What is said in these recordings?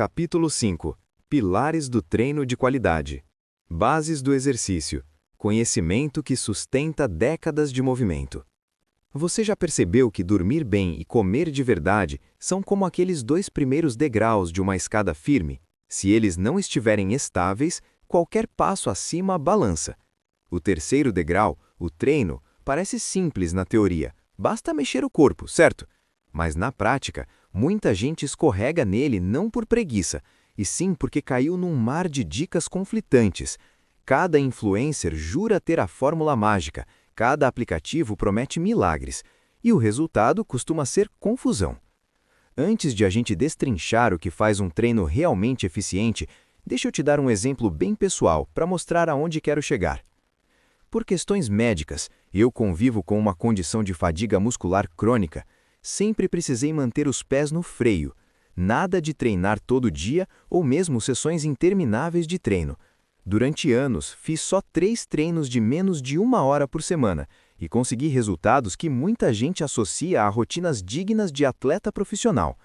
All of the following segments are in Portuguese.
Capítulo 5. Pilares do treino de qualidade. Bases do exercício. Conhecimento que sustenta décadas de movimento. Você já percebeu que dormir bem e comer de verdade são como aqueles dois primeiros degraus de uma escada firme? Se eles não estiverem estáveis, qualquer passo acima balança. O terceiro degrau, o treino, parece simples na teoria, basta mexer o corpo, certo? Mas na prática, muita gente escorrega nele não por preguiça, e sim porque caiu num mar de dicas conflitantes. Cada influencer jura ter a fórmula mágica, cada aplicativo promete milagres, e o resultado costuma ser confusão. Antes de a gente destrinchar o que faz um treino realmente eficiente, deixa eu te dar um exemplo bem pessoal para mostrar aonde quero chegar. Por questões médicas, eu convivo com uma condição de fadiga muscular crônica. Sempre precisei manter os pés no freio. Nada de treinar todo dia ou mesmo sessões intermináveis de treino. Durante anos, fiz só 3 treinos de menos de 1 hora por semana e consegui resultados que muita gente associa a rotinas dignas de atleta profissional.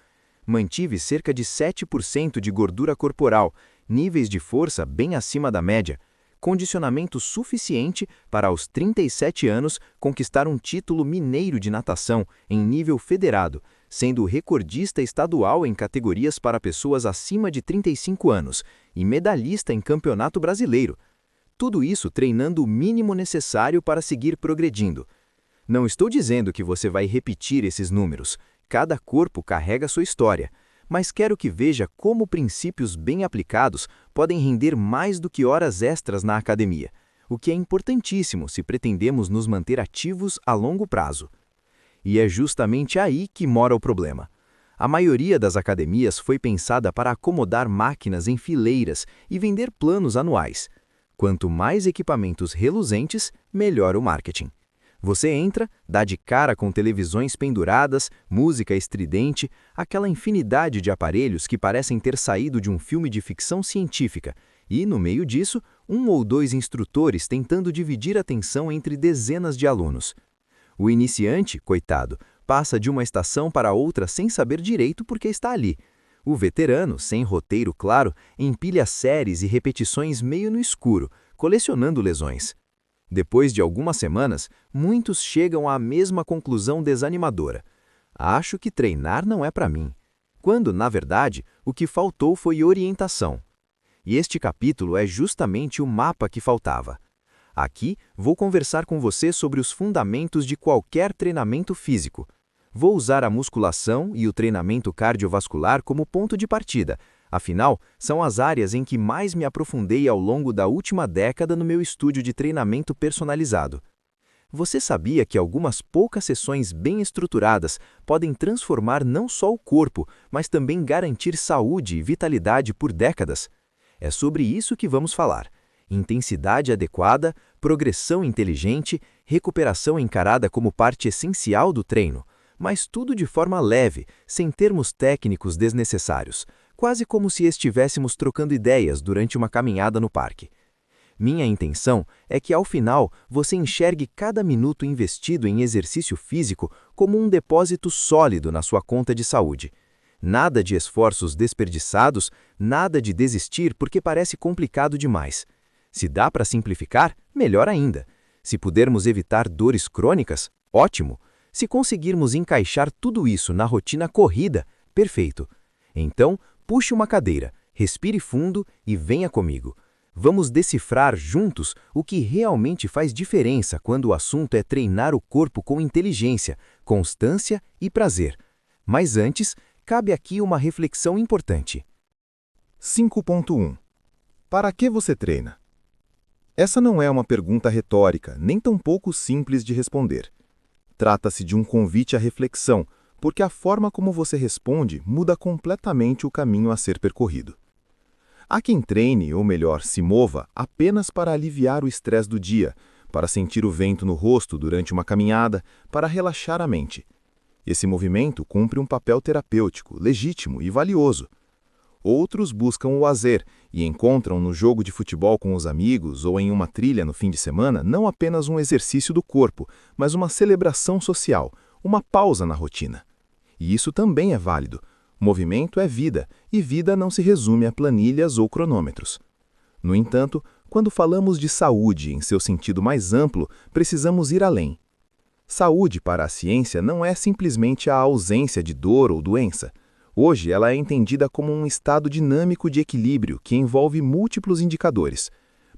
Mantive cerca de 7% de gordura corporal, níveis de força bem acima da média, condicionamento suficiente para aos 37 anos conquistar um título mineiro de natação em nível federado, sendo recordista estadual em categorias para pessoas acima de 35 anos e medalhista em campeonato brasileiro. Tudo isso treinando o mínimo necessário para seguir progredindo. Não estou dizendo que você vai repetir esses números, cada corpo carrega sua história, mas quero que veja como princípios bem aplicados podem render mais do que horas extras na academia, o que é importantíssimo se pretendemos nos manter ativos a longo prazo. E é justamente aí que mora o problema. A maioria das academias foi pensada para acomodar máquinas em fileiras e vender planos anuais. Quanto mais equipamentos reluzentes, melhor o marketing. Você entra, dá de cara com televisões penduradas, música estridente, aquela infinidade de aparelhos que parecem ter saído de um filme de ficção científica, e, no meio disso, 1 ou 2 instrutores tentando dividir a atenção entre dezenas de alunos. O iniciante, coitado, passa de uma estação para outra sem saber direito por que está ali. O veterano, sem roteiro claro, empilha séries e repetições meio no escuro, colecionando lesões. Depois de algumas semanas, muitos chegam à mesma conclusão desanimadora. Acho que treinar não é para mim. Quando, na verdade, o que faltou foi orientação. E este capítulo é justamente o mapa que faltava. Aqui, vou conversar com você sobre os fundamentos de qualquer treinamento físico. Vou usar a musculação e o treinamento cardiovascular como ponto de partida. Afinal, são as áreas em que mais me aprofundei ao longo da última década no meu estúdio de treinamento personalizado. Você sabia que algumas poucas sessões bem estruturadas podem transformar não só o corpo, mas também garantir saúde e vitalidade por décadas? É sobre isso que vamos falar. Intensidade adequada, progressão inteligente, recuperação encarada como parte essencial do treino, mas tudo de forma leve, sem termos técnicos desnecessários, quase como se estivéssemos trocando ideias durante uma caminhada no parque. Minha intenção é que, ao final, você enxergue cada minuto investido em exercício físico como um depósito sólido na sua conta de saúde. Nada de esforços desperdiçados, nada de desistir porque parece complicado demais. Se dá para simplificar, melhor ainda. Se pudermos evitar dores crônicas, ótimo. Se conseguirmos encaixar tudo isso na rotina corrida, perfeito. Então, puxe uma cadeira, respire fundo e venha comigo. Vamos decifrar juntos o que realmente faz diferença quando o assunto é treinar o corpo com inteligência, constância e prazer. Mas antes, cabe aqui uma reflexão importante. 5.1 Para que você treina? Essa não é uma pergunta retórica, nem tampouco simples de responder. Trata-se de um convite à reflexão, porque a forma como você responde muda completamente o caminho a ser percorrido. Há quem treine, ou melhor, se mova, apenas para aliviar o estresse do dia, para sentir o vento no rosto durante uma caminhada, para relaxar a mente. Esse movimento cumpre um papel terapêutico, legítimo e valioso. Outros buscam o lazer e encontram no jogo de futebol com os amigos ou em uma trilha no fim de semana não apenas um exercício do corpo, mas uma celebração social, uma pausa na rotina. E isso também é válido. Movimento é vida, e vida não se resume a planilhas ou cronômetros. No entanto, quando falamos de saúde em seu sentido mais amplo, precisamos ir além. Saúde para a ciência não é simplesmente a ausência de dor ou doença. Hoje, ela é entendida como um estado dinâmico de equilíbrio que envolve múltiplos indicadores: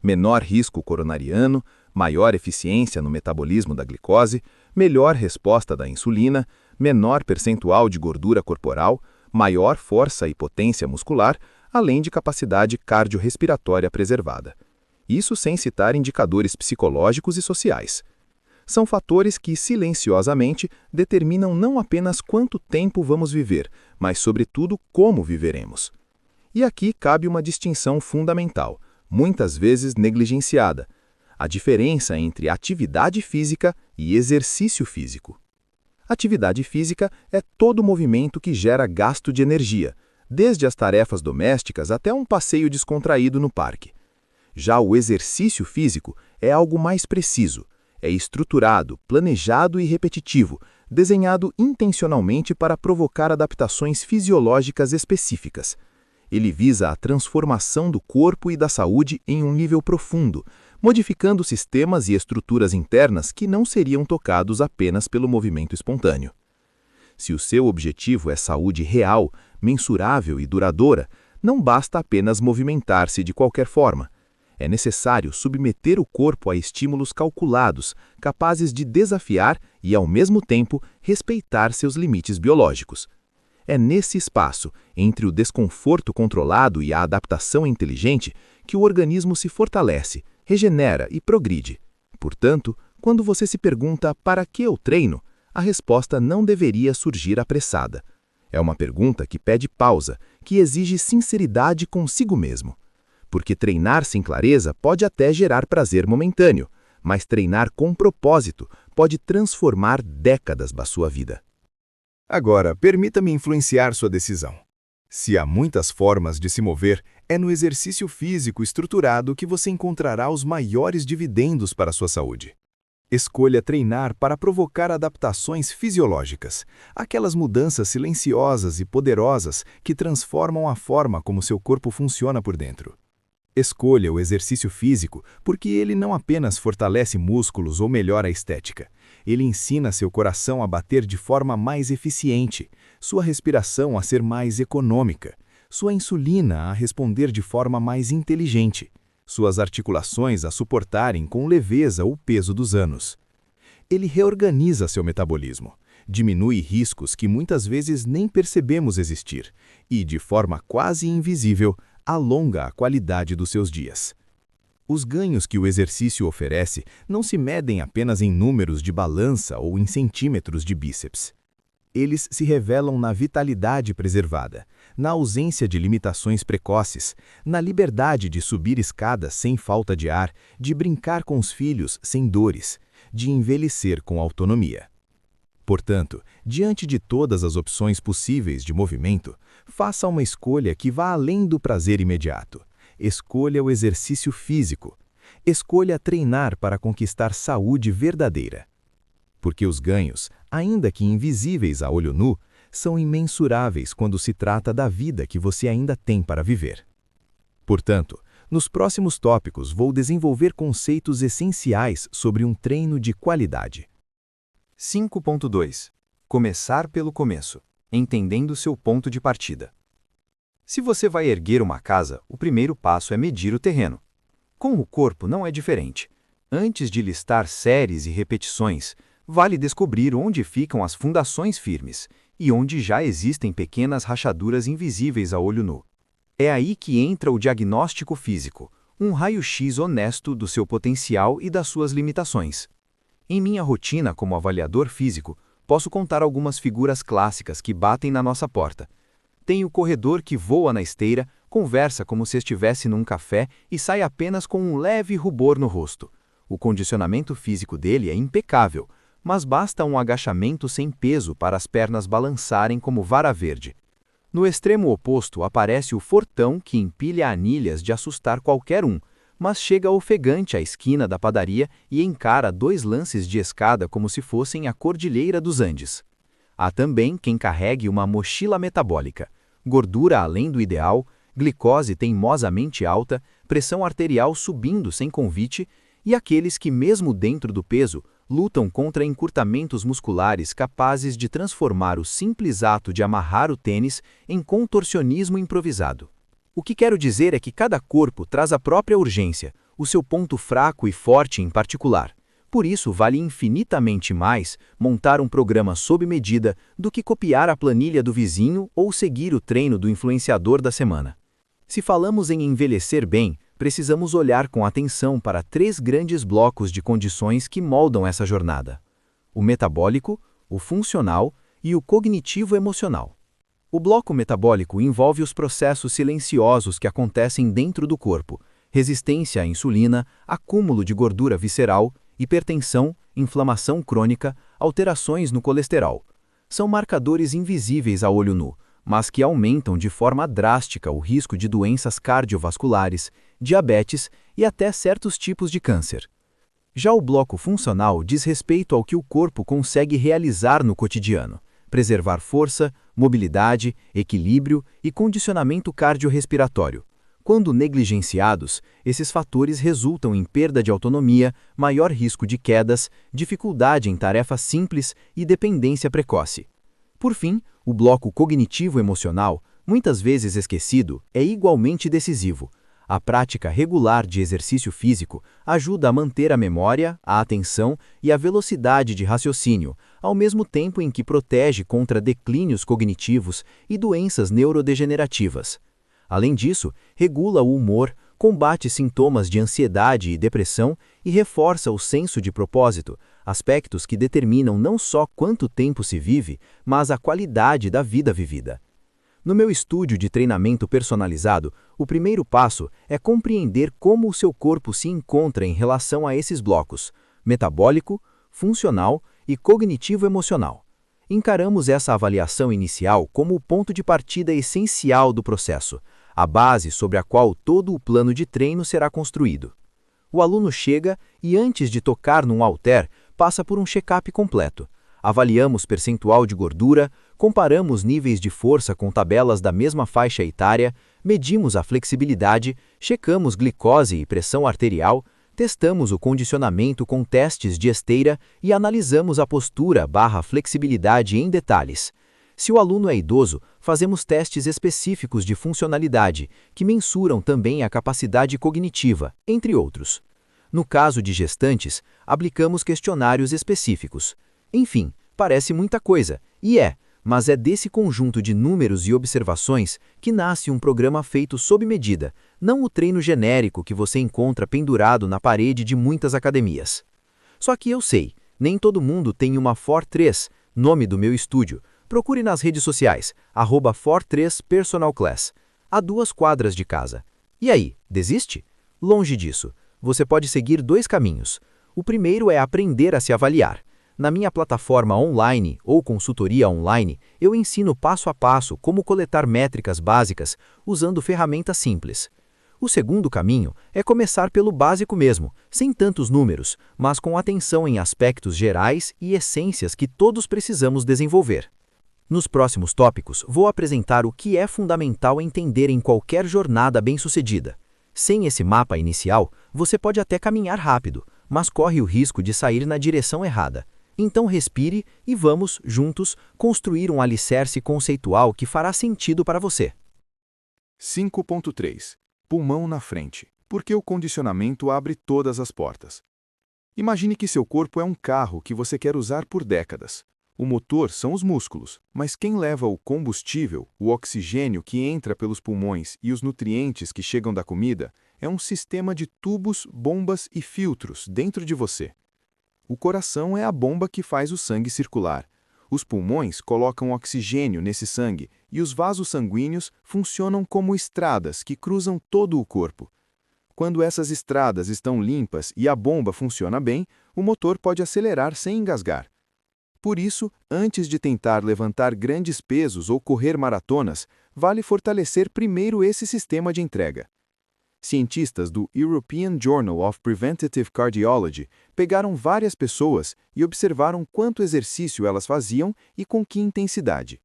menor risco coronariano, maior eficiência no metabolismo da glicose, melhor resposta da insulina, menor percentual de gordura corporal, maior força e potência muscular, além de capacidade cardiorrespiratória preservada. Isso sem citar indicadores psicológicos e sociais. São fatores que, silenciosamente, determinam não apenas quanto tempo vamos viver, mas, sobretudo, como viveremos. E aqui cabe uma distinção fundamental, muitas vezes negligenciada: a diferença entre atividade física e exercício físico. Atividade física é todo movimento que gera gasto de energia, desde as tarefas domésticas até um passeio descontraído no parque. Já o exercício físico é algo mais preciso, é estruturado, planejado e repetitivo, desenhado intencionalmente para provocar adaptações fisiológicas específicas. Ele visa a transformação do corpo e da saúde em um nível profundo, modificando sistemas e estruturas internas que não seriam tocados apenas pelo movimento espontâneo. Se o seu objetivo é saúde real, mensurável e duradoura, não basta apenas movimentar-se de qualquer forma. É necessário submeter o corpo a estímulos calculados, capazes de desafiar e, ao mesmo tempo, respeitar seus limites biológicos. É nesse espaço, entre o desconforto controlado e a adaptação inteligente, que o organismo se fortalece, regenera e progride. Portanto, quando você se pergunta para que eu treino, a resposta não deveria surgir apressada. É uma pergunta que pede pausa, que exige sinceridade consigo mesmo. Porque treinar sem clareza pode até gerar prazer momentâneo, mas treinar com propósito pode transformar décadas da sua vida. Agora, permita-me influenciar sua decisão. Se há muitas formas de se mover, é no exercício físico estruturado que você encontrará os maiores dividendos para a sua saúde. Escolha treinar para provocar adaptações fisiológicas, aquelas mudanças silenciosas e poderosas que transformam a forma como seu corpo funciona por dentro. Escolha o exercício físico porque ele não apenas fortalece músculos ou melhora a estética. Ele ensina seu coração a bater de forma mais eficiente, sua respiração a ser mais econômica, sua insulina a responder de forma mais inteligente, suas articulações a suportarem com leveza o peso dos anos. Ele reorganiza seu metabolismo, diminui riscos que muitas vezes nem percebemos existir e, de forma quase invisível, alonga a qualidade dos seus dias. Os ganhos que o exercício oferece não se medem apenas em números de balança ou em centímetros de bíceps. Eles se revelam na vitalidade preservada, na ausência de limitações precoces, na liberdade de subir escadas sem falta de ar, de brincar com os filhos sem dores, de envelhecer com autonomia. Portanto, diante de todas as opções possíveis de movimento, faça uma escolha que vá além do prazer imediato. Escolha o exercício físico. Escolha treinar para conquistar saúde verdadeira. Porque os ganhos, ainda que invisíveis a olho nu, são imensuráveis quando se trata da vida que você ainda tem para viver. Portanto, nos próximos tópicos vou desenvolver conceitos essenciais sobre um treino de qualidade. 5.2. Começar pelo começo, entendendo seu ponto de partida. Se você vai erguer uma casa, o primeiro passo é medir o terreno. Com o corpo não é diferente. Antes de listar séries e repetições, vale descobrir onde ficam as fundações firmes e onde já existem pequenas rachaduras invisíveis a olho nu. É aí que entra o diagnóstico físico, um raio-x honesto do seu potencial e das suas limitações. Em minha rotina como avaliador físico, posso contar algumas figuras clássicas que batem na nossa porta. Tem o corredor que voa na esteira, conversa como se estivesse num café e sai apenas com um leve rubor no rosto. O condicionamento físico dele é impecável, mas basta um agachamento sem peso para as pernas balançarem como vara verde. No extremo oposto aparece o fortão que empilha anilhas de assustar qualquer um, mas chega ofegante à esquina da padaria e encara 2 lances de escada como se fossem a Cordilheira dos Andes. Há também quem carregue uma mochila metabólica, gordura além do ideal, glicose teimosamente alta, pressão arterial subindo sem convite, e aqueles que, mesmo dentro do peso, lutam contra encurtamentos musculares capazes de transformar o simples ato de amarrar o tênis em contorcionismo improvisado. O que quero dizer é que cada corpo traz a própria urgência, o seu ponto fraco e forte em particular. Por isso, vale infinitamente mais montar um programa sob medida do que copiar a planilha do vizinho ou seguir o treino do influenciador da semana. Se falamos em envelhecer bem, precisamos olhar com atenção para 3 grandes blocos de condições que moldam essa jornada: o metabólico, o funcional e o cognitivo-emocional. O bloco metabólico envolve os processos silenciosos que acontecem dentro do corpo: resistência à insulina, acúmulo de gordura visceral, hipertensão, inflamação crônica, alterações no colesterol. São marcadores invisíveis a olho nu, mas que aumentam de forma drástica o risco de doenças cardiovasculares, diabetes e até certos tipos de câncer. Já o bloco funcional diz respeito ao que o corpo consegue realizar no cotidiano: preservar força, mobilidade, equilíbrio e condicionamento cardiorrespiratório. Quando negligenciados, esses fatores resultam em perda de autonomia, maior risco de quedas, dificuldade em tarefas simples e dependência precoce. Por fim, o bloco cognitivo-emocional, muitas vezes esquecido, é igualmente decisivo. A prática regular de exercício físico ajuda a manter a memória, a atenção e a velocidade de raciocínio, ao mesmo tempo em que protege contra declínios cognitivos e doenças neurodegenerativas. Além disso, regula o humor, combate sintomas de ansiedade e depressão e reforça o senso de propósito, aspectos que determinam não só quanto tempo se vive, mas a qualidade da vida vivida. No meu estúdio de treinamento personalizado, o primeiro passo é compreender como o seu corpo se encontra em relação a esses blocos: metabólico, funcional e cognitivo-emocional. Encaramos essa avaliação inicial como o ponto de partida essencial do processo, a base sobre a qual todo o plano de treino será construído. O aluno chega e, antes de tocar num halter, passa por um check-up completo. Avaliamos percentual de gordura, comparamos níveis de força com tabelas da mesma faixa etária, medimos a flexibilidade, checamos glicose e pressão arterial, testamos o condicionamento com testes de esteira e analisamos a postura/flexibilidade em detalhes. Se o aluno é idoso, fazemos testes específicos de funcionalidade, que mensuram também a capacidade cognitiva, entre outros. No caso de gestantes, aplicamos questionários específicos. Enfim, parece muita coisa, e mas é desse conjunto de números e observações que nasce um programa feito sob medida, não o treino genérico que você encontra pendurado na parede de muitas academias. Só que eu sei, nem todo mundo tem uma For3, nome do meu estúdio. Procure nas redes sociais, @For3personalclass, a 2 quadras de casa. E aí, desiste? Longe disso. Você pode seguir 2 caminhos. O primeiro é aprender a se avaliar. Na minha plataforma online ou consultoria online, eu ensino passo a passo como coletar métricas básicas usando ferramentas simples. O segundo caminho é começar pelo básico mesmo, sem tantos números, mas com atenção em aspectos gerais e essências que todos precisamos desenvolver. Nos próximos tópicos, vou apresentar o que é fundamental entender em qualquer jornada bem-sucedida. Sem esse mapa inicial, você pode até caminhar rápido, mas corre o risco de sair na direção errada. Então respire e vamos, juntos, construir um alicerce conceitual que fará sentido para você. 5.3. Pulmão na frente. Porque o condicionamento abre todas as portas. Imagine que seu corpo é um carro que você quer usar por décadas. O motor são os músculos, mas quem leva o combustível, o oxigênio que entra pelos pulmões e os nutrientes que chegam da comida, é um sistema de tubos, bombas e filtros dentro de você. O coração é a bomba que faz o sangue circular. Os pulmões colocam oxigênio nesse sangue e os vasos sanguíneos funcionam como estradas que cruzam todo o corpo. Quando essas estradas estão limpas e a bomba funciona bem, o motor pode acelerar sem engasgar. Por isso, antes de tentar levantar grandes pesos ou correr maratonas, vale fortalecer primeiro esse sistema de entrega. Cientistas do European Journal of Preventive Cardiology pegaram várias pessoas e observaram quanto exercício elas faziam e com que intensidade.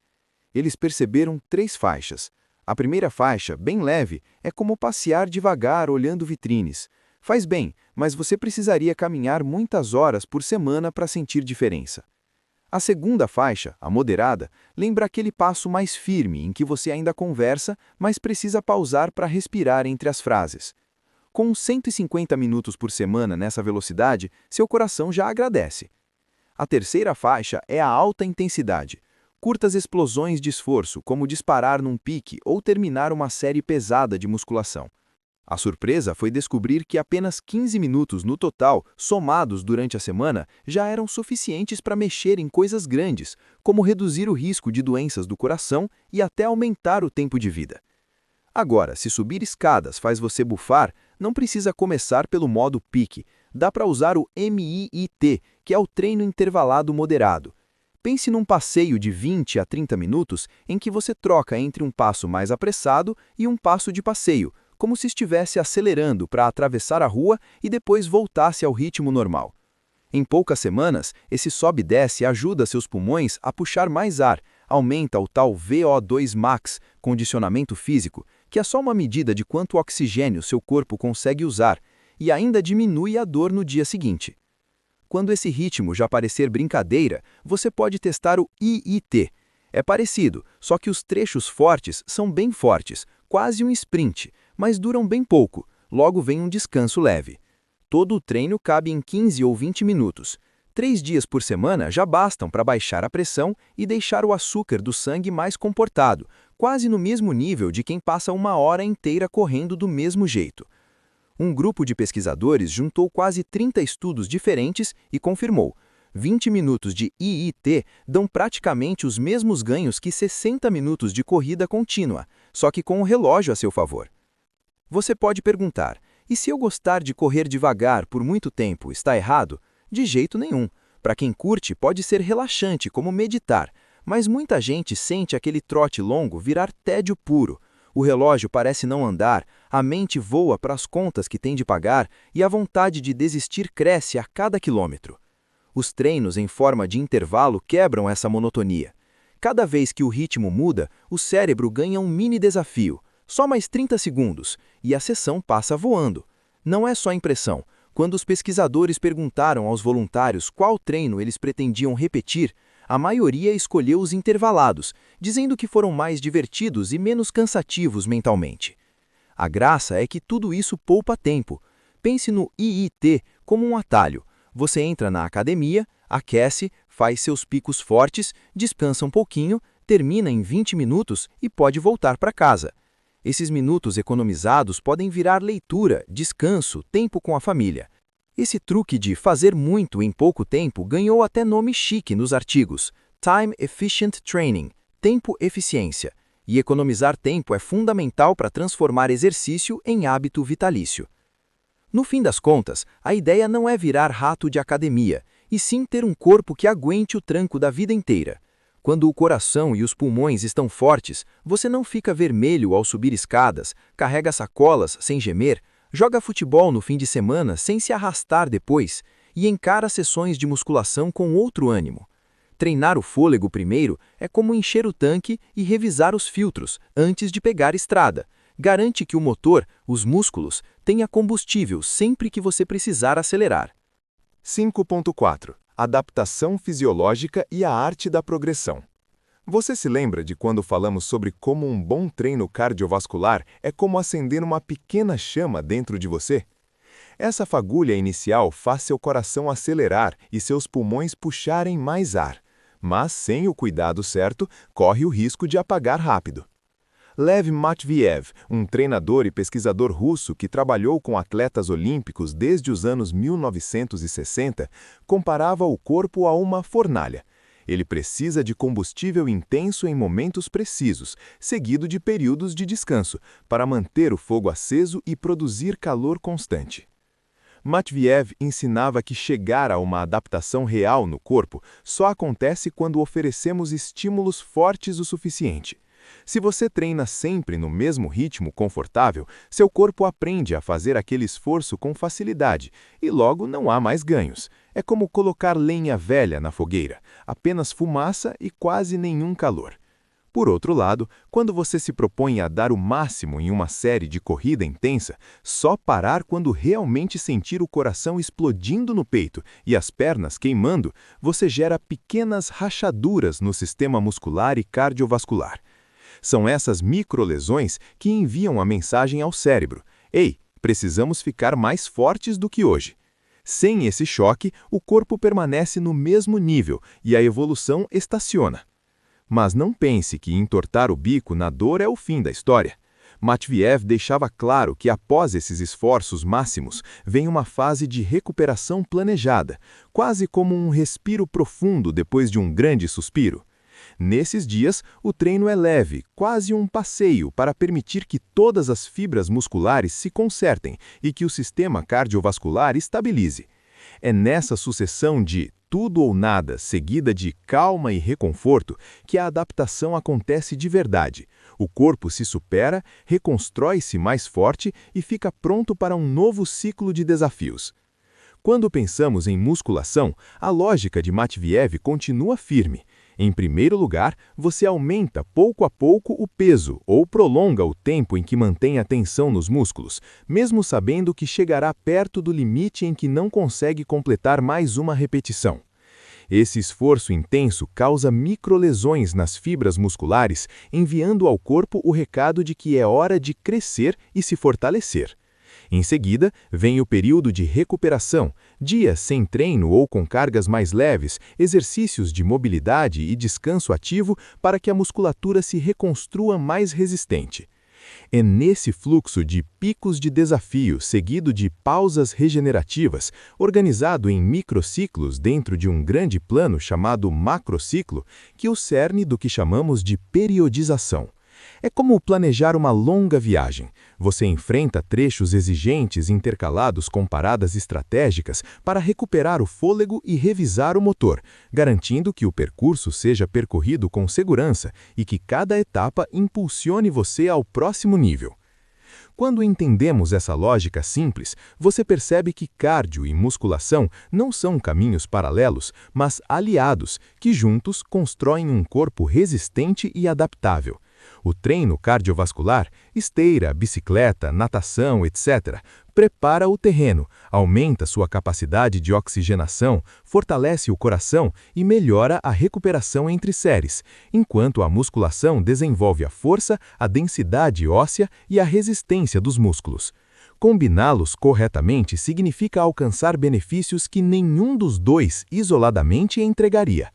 Eles perceberam 3 faixas. A primeira faixa, bem leve, é como passear devagar olhando vitrines. Faz bem, mas você precisaria caminhar muitas horas por semana para sentir diferença. A segunda faixa, a moderada, lembra aquele passo mais firme em que você ainda conversa, mas precisa pausar para respirar entre as frases. Com 150 minutos por semana nessa velocidade, seu coração já agradece. A terceira faixa é a alta intensidade. Curtas explosões de esforço, como disparar num pique ou terminar uma série pesada de musculação. A surpresa foi descobrir que apenas 15 minutos no total, somados durante a semana, já eram suficientes para mexer em coisas grandes, como reduzir o risco de doenças do coração e até aumentar o tempo de vida. Agora, se subir escadas faz você bufar, não precisa começar pelo modo pique. Dá para usar o MIIT, que é o treino intervalado moderado. Pense num passeio de 20 a 30 minutos em que você troca entre um passo mais apressado e um passo de passeio, como se estivesse acelerando para atravessar a rua e depois voltasse ao ritmo normal. Em poucas semanas, esse sobe e desce ajuda seus pulmões a puxar mais ar, aumenta o tal VO2 max, condicionamento físico, que é só uma medida de quanto oxigênio seu corpo consegue usar, e ainda diminui a dor no dia seguinte. Quando esse ritmo já parecer brincadeira, você pode testar o IIT. É parecido, só que os trechos fortes são bem fortes, quase um sprint, mas duram bem pouco, logo vem um descanso leve. Todo o treino cabe em 15 ou 20 minutos. 3 dias por semana já bastam para baixar a pressão e deixar o açúcar do sangue mais comportado, quase no mesmo nível de quem passa uma hora inteira correndo do mesmo jeito. Um grupo de pesquisadores juntou quase 30 estudos diferentes e confirmou: 20 minutos de IIT dão praticamente os mesmos ganhos que 60 minutos de corrida contínua, só que com o relógio a seu favor. Você pode perguntar, e se eu gostar de correr devagar por muito tempo, está errado? De jeito nenhum. Para quem curte, pode ser relaxante, como meditar, mas muita gente sente aquele trote longo virar tédio puro. O relógio parece não andar, a mente voa para as contas que tem de pagar e a vontade de desistir cresce a cada quilômetro. Os treinos em forma de intervalo quebram essa monotonia. Cada vez que o ritmo muda, o cérebro ganha um mini desafio. Só mais 30 segundos, e a sessão passa voando. Não é só impressão. Quando os pesquisadores perguntaram aos voluntários qual treino eles pretendiam repetir, a maioria escolheu os intervalados, dizendo que foram mais divertidos e menos cansativos mentalmente. A graça é que tudo isso poupa tempo. Pense no IIT como um atalho. Você entra na academia, aquece, faz seus picos fortes, descansa um pouquinho, termina em 20 minutos e pode voltar para casa. Esses minutos economizados podem virar leitura, descanso, tempo com a família. Esse truque de fazer muito em pouco tempo ganhou até nome chique nos artigos: Time Efficient Training, tempo eficiência. E economizar tempo é fundamental para transformar exercício em hábito vitalício. No fim das contas, a ideia não é virar rato de academia, e sim ter um corpo que aguente o tranco da vida inteira. Quando o coração e os pulmões estão fortes, você não fica vermelho ao subir escadas, carrega sacolas sem gemer, joga futebol no fim de semana sem se arrastar depois e encara sessões de musculação com outro ânimo. Treinar o fôlego primeiro é como encher o tanque e revisar os filtros antes de pegar estrada. Garante que o motor, os músculos, tenha combustível sempre que você precisar acelerar. 5.4 Adaptação fisiológica e a arte da progressão. Você se lembra de quando falamos sobre como um bom treino cardiovascular é como acender uma pequena chama dentro de você? Essa fagulha inicial faz seu coração acelerar e seus pulmões puxarem mais ar, mas sem o cuidado certo, corre o risco de apagar rápido. Lev Matviev, um treinador e pesquisador russo que trabalhou com atletas olímpicos desde os anos 1960, comparava o corpo a uma fornalha. Ele precisa de combustível intenso em momentos precisos, seguido de períodos de descanso, para manter o fogo aceso e produzir calor constante. Matviev ensinava que chegar a uma adaptação real no corpo só acontece quando oferecemos estímulos fortes o suficiente. Se você treina sempre no mesmo ritmo confortável, seu corpo aprende a fazer aquele esforço com facilidade e logo não há mais ganhos. É como colocar lenha velha na fogueira, apenas fumaça e quase nenhum calor. Por outro lado, quando você se propõe a dar o máximo em uma série de corrida intensa, só parar quando realmente sentir o coração explodindo no peito e as pernas queimando, você gera pequenas rachaduras no sistema muscular e cardiovascular. São essas microlesões que enviam a mensagem ao cérebro: "Ei, precisamos ficar mais fortes do que hoje." Sem esse choque, o corpo permanece no mesmo nível e a evolução estaciona. Mas não pense que entortar o bico na dor é o fim da história. Matveev deixava claro que após esses esforços máximos, vem uma fase de recuperação planejada, quase como um respiro profundo depois de um grande suspiro. Nesses dias, o treino é leve, quase um passeio para permitir que todas as fibras musculares se consertem e que o sistema cardiovascular estabilize. É nessa sucessão de tudo ou nada, seguida de calma e reconforto, que a adaptação acontece de verdade. O corpo se supera, reconstrói-se mais forte e fica pronto para um novo ciclo de desafios. Quando pensamos em musculação, a lógica de Matveev continua firme. Em primeiro lugar, você aumenta pouco a pouco o peso ou prolonga o tempo em que mantém a tensão nos músculos, mesmo sabendo que chegará perto do limite em que não consegue completar mais uma repetição. Esse esforço intenso causa microlesões nas fibras musculares, enviando ao corpo o recado de que é hora de crescer e se fortalecer. Em seguida, vem o período de recuperação, dias sem treino ou com cargas mais leves, exercícios de mobilidade e descanso ativo para que a musculatura se reconstrua mais resistente. É nesse fluxo de picos de desafio seguido de pausas regenerativas, organizado em microciclos dentro de um grande plano chamado macrociclo, que o cerne do que chamamos de periodização. É como planejar uma longa viagem. Você enfrenta trechos exigentes intercalados com paradas estratégicas para recuperar o fôlego e revisar o motor, garantindo que o percurso seja percorrido com segurança e que cada etapa impulsione você ao próximo nível. Quando entendemos essa lógica simples, você percebe que cardio e musculação não são caminhos paralelos, mas aliados, que juntos constroem um corpo resistente e adaptável. O treino cardiovascular, esteira, bicicleta, natação, etc., prepara o terreno, aumenta sua capacidade de oxigenação, fortalece o coração e melhora a recuperação entre séries, enquanto a musculação desenvolve a força, a densidade óssea e a resistência dos músculos. Combiná-los corretamente significa alcançar benefícios que nenhum dos dois isoladamente entregaria.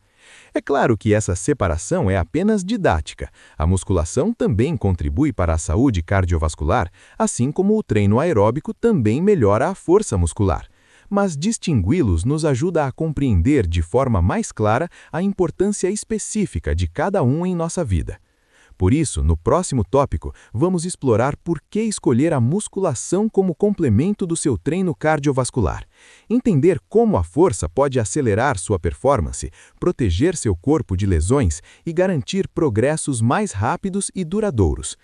É claro que essa separação é apenas didática. A musculação também contribui para a saúde cardiovascular, assim como o treino aeróbico também melhora a força muscular. Mas distingui-los nos ajuda a compreender de forma mais clara a importância específica de cada um em nossa vida. Por isso, no próximo tópico, vamos explorar por que escolher a musculação como complemento do seu treino cardiovascular. Entender como a força pode acelerar sua performance, proteger seu corpo de lesões e garantir progressos mais rápidos e duradouros.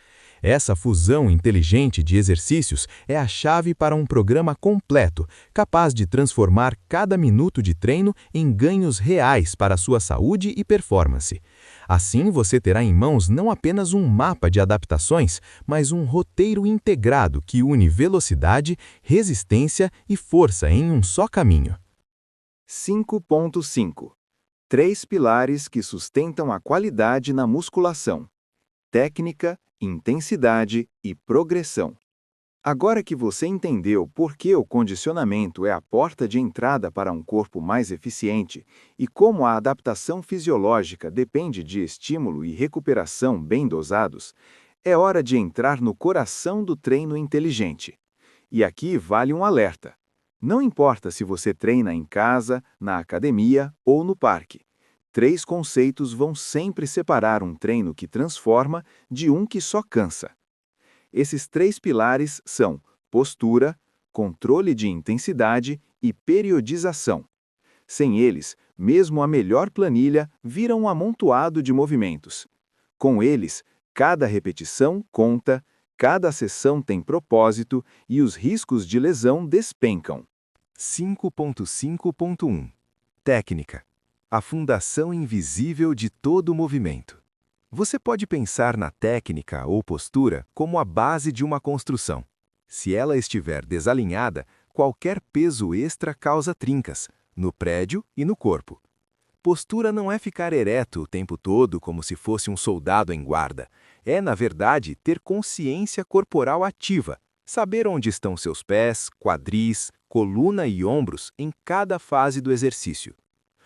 Essa fusão inteligente de exercícios é a chave para um programa completo, capaz de transformar cada minuto de treino em ganhos reais para sua saúde e performance. Assim, você terá em mãos não apenas um mapa de adaptações, mas um roteiro integrado que une velocidade, resistência e força em um só caminho. 5.5 3 pilares que sustentam a qualidade na musculação: técnica, intensidade e progressão. Agora que você entendeu por que o condicionamento é a porta de entrada para um corpo mais eficiente e como a adaptação fisiológica depende de estímulo e recuperação bem dosados, é hora de entrar no coração do treino inteligente. E aqui vale um alerta. Não importa se você treina em casa, na academia ou no parque. 3 conceitos vão sempre separar um treino que transforma de um que só cansa. Esses 3 pilares são postura, controle de intensidade e periodização. Sem eles, mesmo a melhor planilha vira um amontoado de movimentos. Com eles, Cada repetição conta, cada sessão tem propósito e os riscos de lesão despencam. 5.5.1 Técnica. A fundação invisível de todo movimento. Você pode pensar na técnica ou postura como a base de uma construção. Se ela estiver desalinhada, qualquer peso extra causa trincas, no prédio e no corpo. Postura não é ficar ereto o tempo todo como se fosse um soldado em guarda. É, na verdade, ter consciência corporal ativa, saber onde estão seus pés, quadris, coluna e ombros em cada fase do exercício.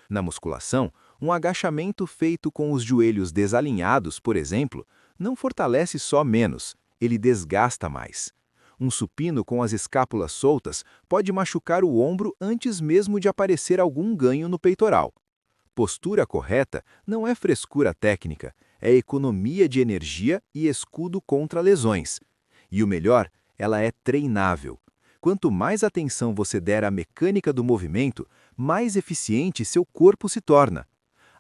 Na musculação, um agachamento feito com os joelhos desalinhados, por exemplo, não fortalece só menos, ele desgasta mais. Um supino com as escápulas soltas pode machucar o ombro antes mesmo de aparecer algum ganho no peitoral. Postura correta não é frescura técnica, é economia de energia e escudo contra lesões. E o melhor, ela é treinável. Quanto mais atenção você der à mecânica do movimento, mais eficiente seu corpo se torna.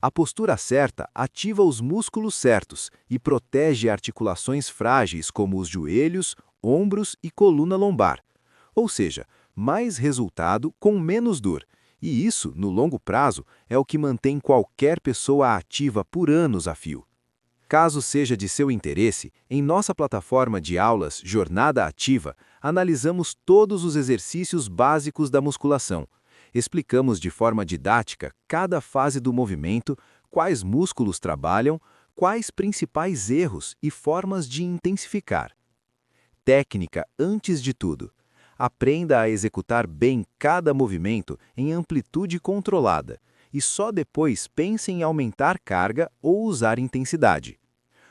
A postura certa ativa os músculos certos e protege articulações frágeis como os joelhos, ombros e coluna lombar. Ou seja, mais resultado com menos dor. E isso, no longo prazo, é o que mantém qualquer pessoa ativa por anos a fio. Caso seja de seu interesse, em nossa plataforma de aulas Jornada Ativa, analisamos todos os exercícios básicos da musculação. Explicamos de forma didática cada fase do movimento, quais músculos trabalham, quais principais erros e formas de intensificar. Técnica antes de tudo. Aprenda a executar bem cada movimento em amplitude controlada e só depois pense em aumentar carga ou usar intensidade.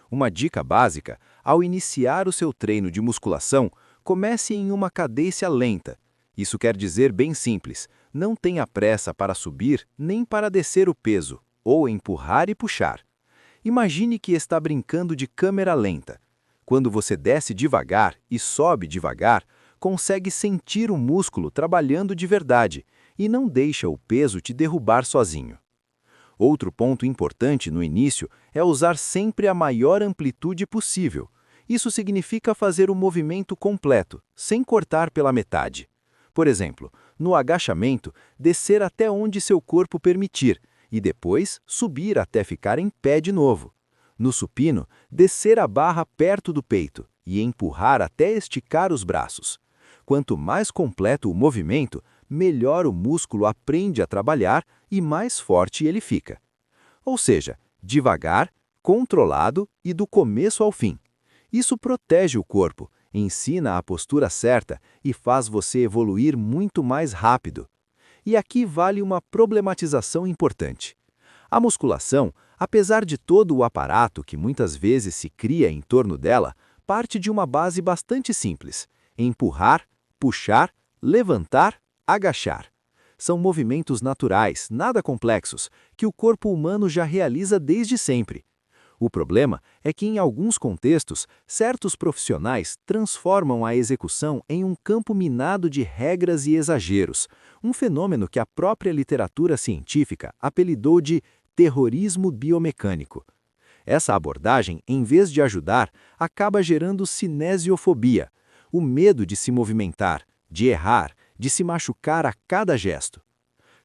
Uma dica básica: ao iniciar o seu treino de musculação, comece em uma cadência lenta. Isso quer dizer bem simples, não tenha pressa para subir nem para descer o peso, ou empurrar e puxar. Imagine que está brincando de câmera lenta. Quando você desce devagar e sobe devagar, consegue sentir o músculo trabalhando de verdade e não deixa o peso te derrubar sozinho. Outro ponto importante no início é usar sempre a maior amplitude possível. Isso significa fazer o movimento completo, sem cortar pela metade. Por exemplo, no agachamento, descer até onde seu corpo permitir e depois subir até ficar em pé de novo. No supino, descer a barra perto do peito e empurrar até esticar os braços. Quanto mais completo o movimento, melhor o músculo aprende a trabalhar e mais forte ele fica. Ou seja, devagar, controlado e do começo ao fim. Isso protege o corpo, ensina a postura certa e faz você evoluir muito mais rápido. E aqui vale uma problematização importante. A musculação, apesar de todo o aparato que muitas vezes se cria em torno dela, parte de uma base bastante simples: empurrar, puxar, levantar, agachar. São movimentos naturais, nada complexos, que o corpo humano já realiza desde sempre. O problema é que, em alguns contextos, certos profissionais transformam a execução em um campo minado de regras e exageros, um fenômeno que a própria literatura científica apelidou de terrorismo biomecânico. Essa abordagem, em vez de ajudar, acaba gerando cinesiofobia, o medo de se movimentar, de errar, de se machucar a cada gesto.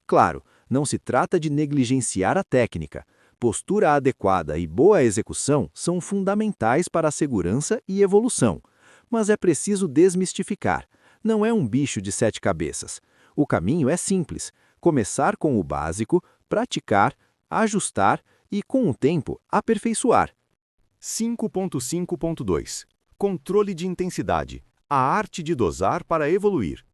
Claro, não se trata de negligenciar a técnica. Postura adequada e boa execução são fundamentais para a segurança e evolução. Mas é preciso desmistificar. Não é um bicho de 7 cabeças. O caminho é simples: começar com o básico, praticar, ajustar e, com o tempo, aperfeiçoar. 5.5.2 Controle de intensidade. A arte de dosar para evoluir.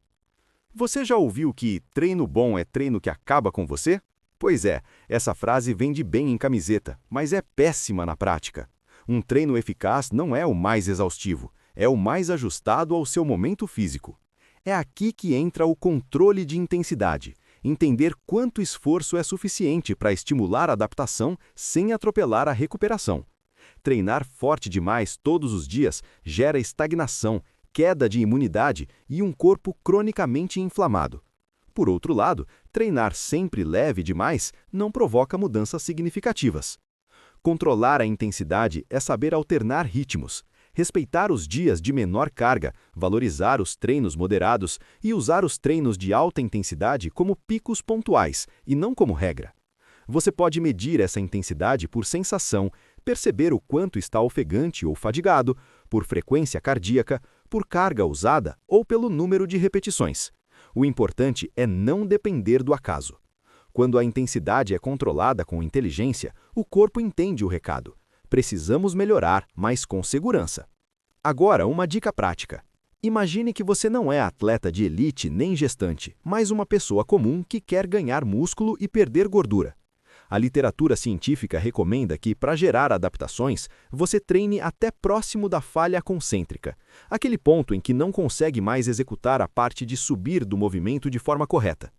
Você já ouviu que treino bom é treino que acaba com você? Pois é, essa frase vende bem em camiseta, mas é péssima na prática. Um treino eficaz não é o mais exaustivo, é o mais ajustado ao seu momento físico. É aqui que entra o controle de intensidade, entender quanto esforço é suficiente para estimular a adaptação sem atropelar a recuperação. Treinar forte demais todos os dias gera estagnação, queda de imunidade e um corpo cronicamente inflamado. Por outro lado, treinar sempre leve demais não provoca mudanças significativas. Controlar a intensidade é saber alternar ritmos, respeitar os dias de menor carga, valorizar os treinos moderados e usar os treinos de alta intensidade como picos pontuais e não como regra. Você pode medir essa intensidade por sensação, perceber o quanto está ofegante ou fadigado, por frequência cardíaca, por carga usada ou pelo número de repetições. O importante é não depender do acaso. Quando a intensidade é controlada com inteligência, o corpo entende o recado. Precisamos melhorar, mas com segurança. Agora, uma dica prática. Imagine que você não é atleta de elite nem gestante, mas uma pessoa comum que quer ganhar músculo e perder gordura. A literatura científica recomenda que, para gerar adaptações, você treine até próximo da falha concêntrica, aquele ponto em que não consegue mais executar a parte de subir do movimento de forma correta.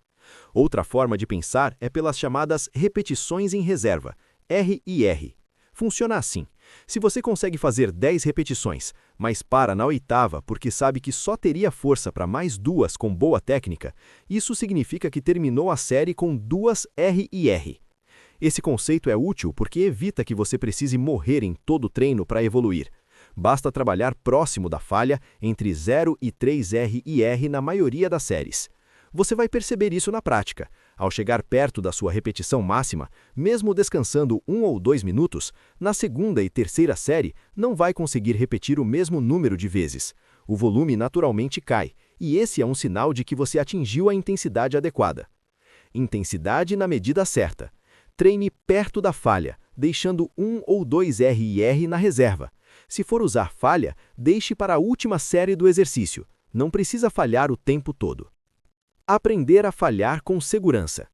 Outra forma de pensar é pelas chamadas repetições em reserva, RIR. Funciona assim: se você consegue fazer 10 repetições, mas para na oitava porque sabe que só teria força para mais 2 com boa técnica, isso significa que terminou a série com 2 RIR. Esse conceito é útil porque evita que você precise morrer em todo o treino para evoluir. Basta trabalhar próximo da falha, entre 0 e 3 RIR na maioria das séries. Você vai perceber isso na prática. Ao chegar perto da sua repetição máxima, mesmo descansando 1 ou 2 minutos, na segunda e terceira série não vai conseguir repetir o mesmo número de vezes. O volume naturalmente cai, e esse é um sinal de que você atingiu a intensidade adequada. Intensidade na medida certa. Treine perto da falha, deixando 1 ou 2 RIR na reserva. Se for usar falha, deixe para a última série do exercício. Não precisa falhar o tempo todo. Aprender a falhar com segurança.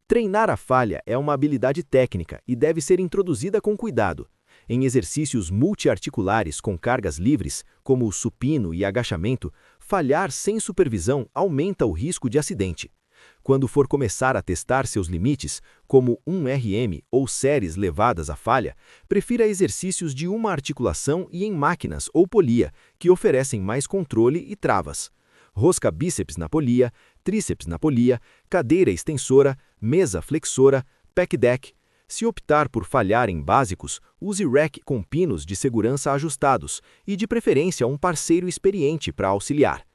Treinar a falha é uma habilidade técnica e deve ser introduzida com cuidado. Em exercícios multiarticulares com cargas livres, como o supino e agachamento, falhar sem supervisão aumenta o risco de acidente. Quando for começar a testar seus limites, como 1 RM ou séries levadas à falha, prefira exercícios de uma articulação e em máquinas ou polia, que oferecem mais controle e travas. Rosca bíceps na polia, tríceps na polia, cadeira extensora, mesa flexora, pec deck. Se optar por falhar em básicos, use rack com pinos de segurança ajustados e, de preferência, um parceiro experiente para auxiliar.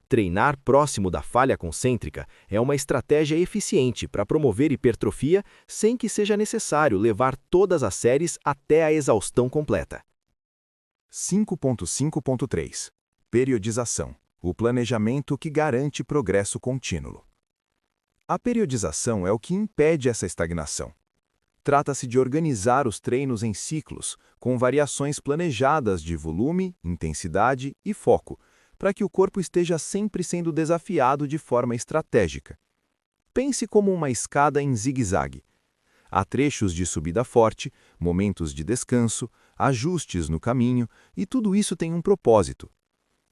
Treinar próximo da falha concêntrica é uma estratégia eficiente para promover hipertrofia sem que seja necessário levar todas as séries até a exaustão completa. 5.5.3 Periodização. O planejamento que garante progresso contínuo. A periodização é o que impede essa estagnação. Trata-se de organizar os treinos em ciclos, com variações planejadas de volume, intensidade e foco, para que o corpo esteja sempre sendo desafiado de forma estratégica. Pense como uma escada em zigue-zague. Há trechos de subida forte, momentos de descanso, ajustes no caminho, e tudo isso tem um propósito.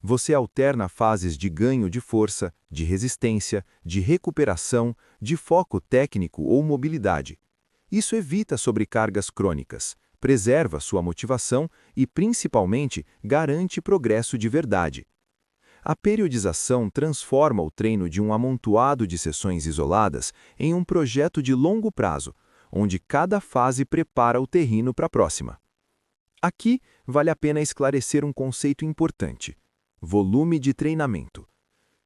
Você alterna fases de ganho de força, de resistência, de recuperação, de foco técnico ou mobilidade. Isso evita sobrecargas crônicas, preserva sua motivação e, principalmente, garante progresso de verdade. A periodização transforma o treino de um amontoado de sessões isoladas em um projeto de longo prazo, onde cada fase prepara o terreno para a próxima. Aqui, vale a pena esclarecer um conceito importante: volume de treinamento.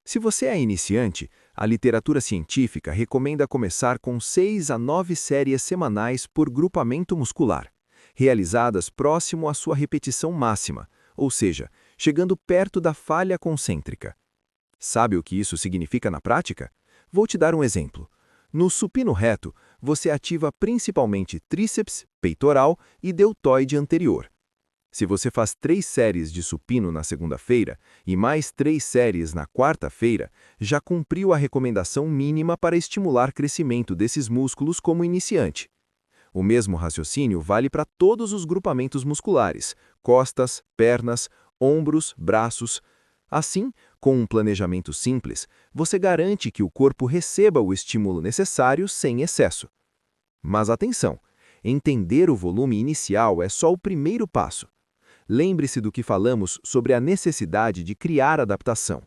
Se você é iniciante, a literatura científica recomenda começar com 6 a 9 séries semanais por grupamento muscular, realizadas próximo à sua repetição máxima, ou seja, chegando perto da falha concêntrica. Sabe o que isso significa na prática? Vou te dar um exemplo. No supino reto, você ativa principalmente tríceps, peitoral e deltoide anterior. Se você faz 3 séries de supino na segunda-feira e mais 3 séries na quarta-feira, já cumpriu a recomendação mínima para estimular crescimento desses músculos como iniciante. O mesmo raciocínio vale para todos os grupamentos musculares, costas, pernas, ombros, braços. Assim, com um planejamento simples, você garante que o corpo receba o estímulo necessário sem excesso. Mas atenção, entender o volume inicial é só o primeiro passo. Lembre-se do que falamos sobre a necessidade de criar adaptação.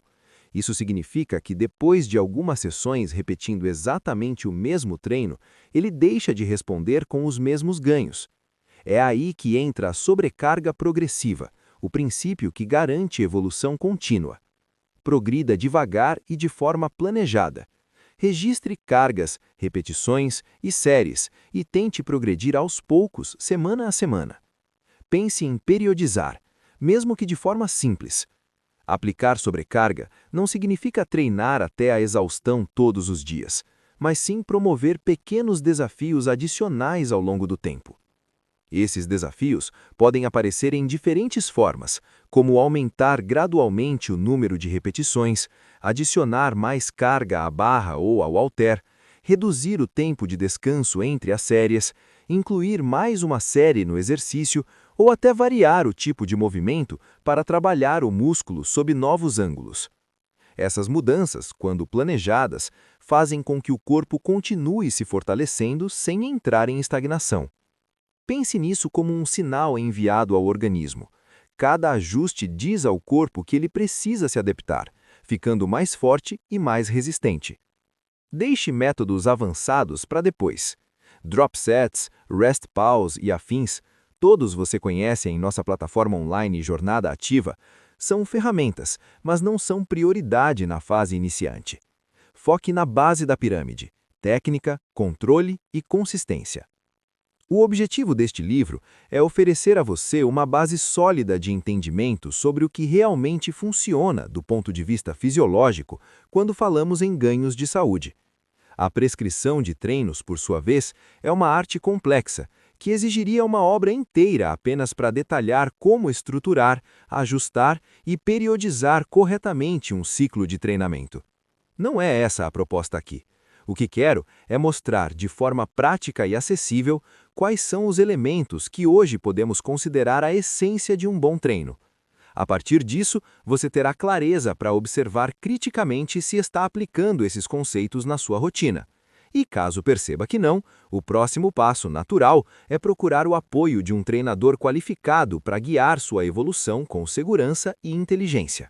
Isso significa que depois de algumas sessões repetindo exatamente o mesmo treino, ele deixa de responder com os mesmos ganhos. É aí que entra a sobrecarga progressiva, o princípio que garante evolução contínua. Progrida devagar e de forma planejada. Registre cargas, repetições e séries e tente progredir aos poucos, semana a semana. Pense em periodizar, mesmo que de forma simples. Aplicar sobrecarga não significa treinar até a exaustão todos os dias, mas sim promover pequenos desafios adicionais ao longo do tempo. Esses desafios podem aparecer em diferentes formas, como aumentar gradualmente o número de repetições, adicionar mais carga à barra ou ao halter, reduzir o tempo de descanso entre as séries, incluir mais uma série no exercício ou até variar o tipo de movimento para trabalhar o músculo sob novos ângulos. Essas mudanças, quando planejadas, fazem com que o corpo continue se fortalecendo sem entrar em estagnação. Pense nisso como um sinal enviado ao organismo. Cada ajuste diz ao corpo que ele precisa se adaptar, ficando mais forte e mais resistente. Deixe métodos avançados para depois. Drop sets, rest pause e afins, todos você conhece em nossa plataforma online Jornada Ativa, são ferramentas, mas não são prioridade na fase iniciante. Foque na base da pirâmide: técnica, controle e consistência. O objetivo deste livro é oferecer a você uma base sólida de entendimento sobre o que realmente funciona do ponto de vista fisiológico quando falamos em ganhos de saúde. A prescrição de treinos, por sua vez, é uma arte complexa, que exigiria uma obra inteira apenas para detalhar como estruturar, ajustar e periodizar corretamente um ciclo de treinamento. Não é essa a proposta aqui. O que quero é mostrar de forma prática e acessível quais são os elementos que hoje podemos considerar a essência de um bom treino. A partir disso, você terá clareza para observar criticamente se está aplicando esses conceitos na sua rotina. E caso perceba que não, o próximo passo natural é procurar o apoio de um treinador qualificado para guiar sua evolução com segurança e inteligência.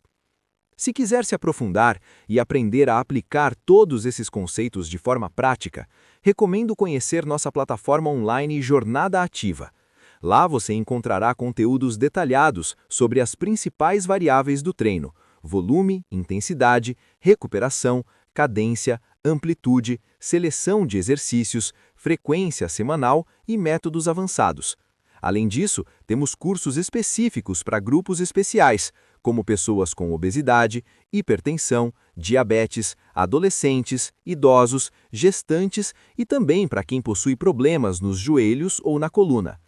Se quiser se aprofundar e aprender a aplicar todos esses conceitos de forma prática, recomendo conhecer nossa plataforma online Jornada Ativa. Lá você encontrará conteúdos detalhados sobre as principais variáveis do treino: volume, intensidade, recuperação, cadência, amplitude, seleção de exercícios, frequência semanal e métodos avançados. Além disso, temos cursos específicos para grupos especiais, como pessoas com obesidade, hipertensão, diabetes, adolescentes, idosos, gestantes e também para quem possui problemas nos joelhos ou na coluna.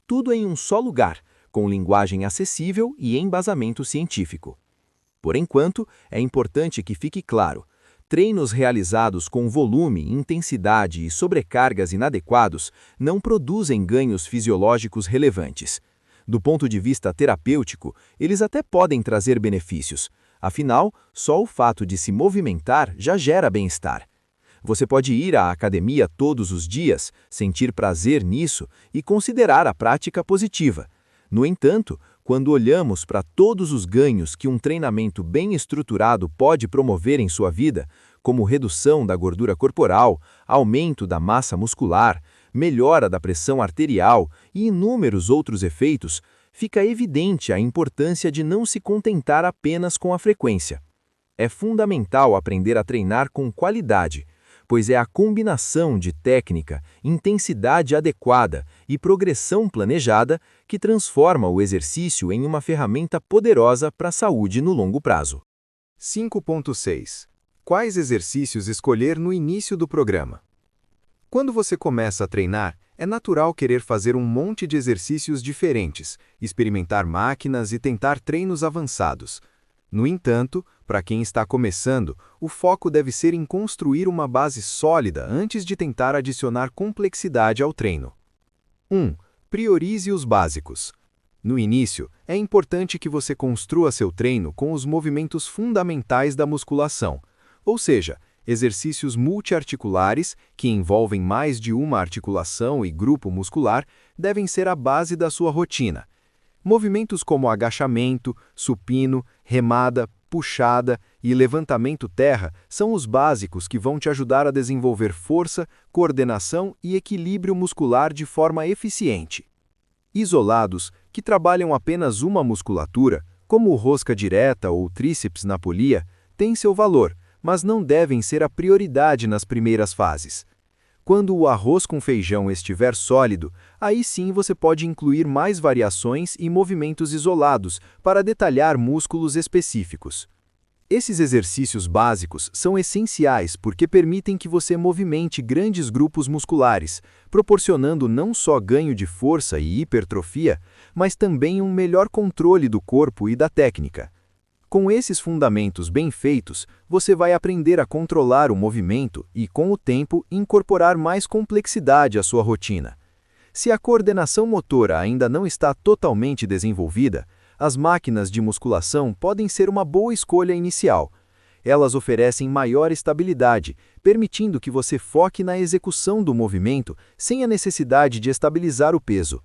Tudo em um só lugar, com linguagem acessível e embasamento científico. Por enquanto, é importante que fique claro: treinos realizados com volume, intensidade e sobrecargas inadequados não produzem ganhos fisiológicos relevantes. Do ponto de vista terapêutico, eles até podem trazer benefícios. Afinal, só o fato de se movimentar já gera bem-estar. Você pode ir à academia todos os dias, sentir prazer nisso e considerar a prática positiva. No entanto, quando olhamos para todos os ganhos que um treinamento bem estruturado pode promover em sua vida, como redução da gordura corporal, aumento da massa muscular, melhora da pressão arterial e inúmeros outros efeitos, fica evidente a importância de não se contentar apenas com a frequência. É fundamental aprender a treinar com qualidade, pois é a combinação de técnica, intensidade adequada e progressão planejada que transforma o exercício em uma ferramenta poderosa para a saúde no longo prazo. 5.6. Quais exercícios escolher no início do programa? Quando você começa a treinar, é natural querer fazer um monte de exercícios diferentes, experimentar máquinas e tentar treinos avançados. No entanto, para quem está começando, o foco deve ser em construir uma base sólida antes de tentar adicionar complexidade ao treino. 1. Priorize os básicos. No início, é importante que você construa seu treino com os movimentos fundamentais da musculação, ou seja, exercícios multiarticulares que envolvem mais de uma articulação e grupo muscular devem ser a base da sua rotina. Movimentos como agachamento, supino, remada, puxada e levantamento terra são os básicos que vão te ajudar a desenvolver força, coordenação e equilíbrio muscular de forma eficiente. Isolados, que trabalham apenas uma musculatura, como o rosca direta ou tríceps na polia, têm seu valor, mas não devem ser a prioridade nas primeiras fases. Quando o arroz com feijão estiver sólido, aí sim você pode incluir mais variações e movimentos isolados para detalhar músculos específicos. Esses exercícios básicos são essenciais porque permitem que você movimente grandes grupos musculares, proporcionando não só ganho de força e hipertrofia, mas também um melhor controle do corpo e da técnica. Com esses fundamentos bem feitos, você vai aprender a controlar o movimento e, com o tempo, incorporar mais complexidade à sua rotina. Se a coordenação motora ainda não está totalmente desenvolvida, as máquinas de musculação podem ser uma boa escolha inicial. Elas oferecem maior estabilidade, permitindo que você foque na execução do movimento sem a necessidade de estabilizar o peso.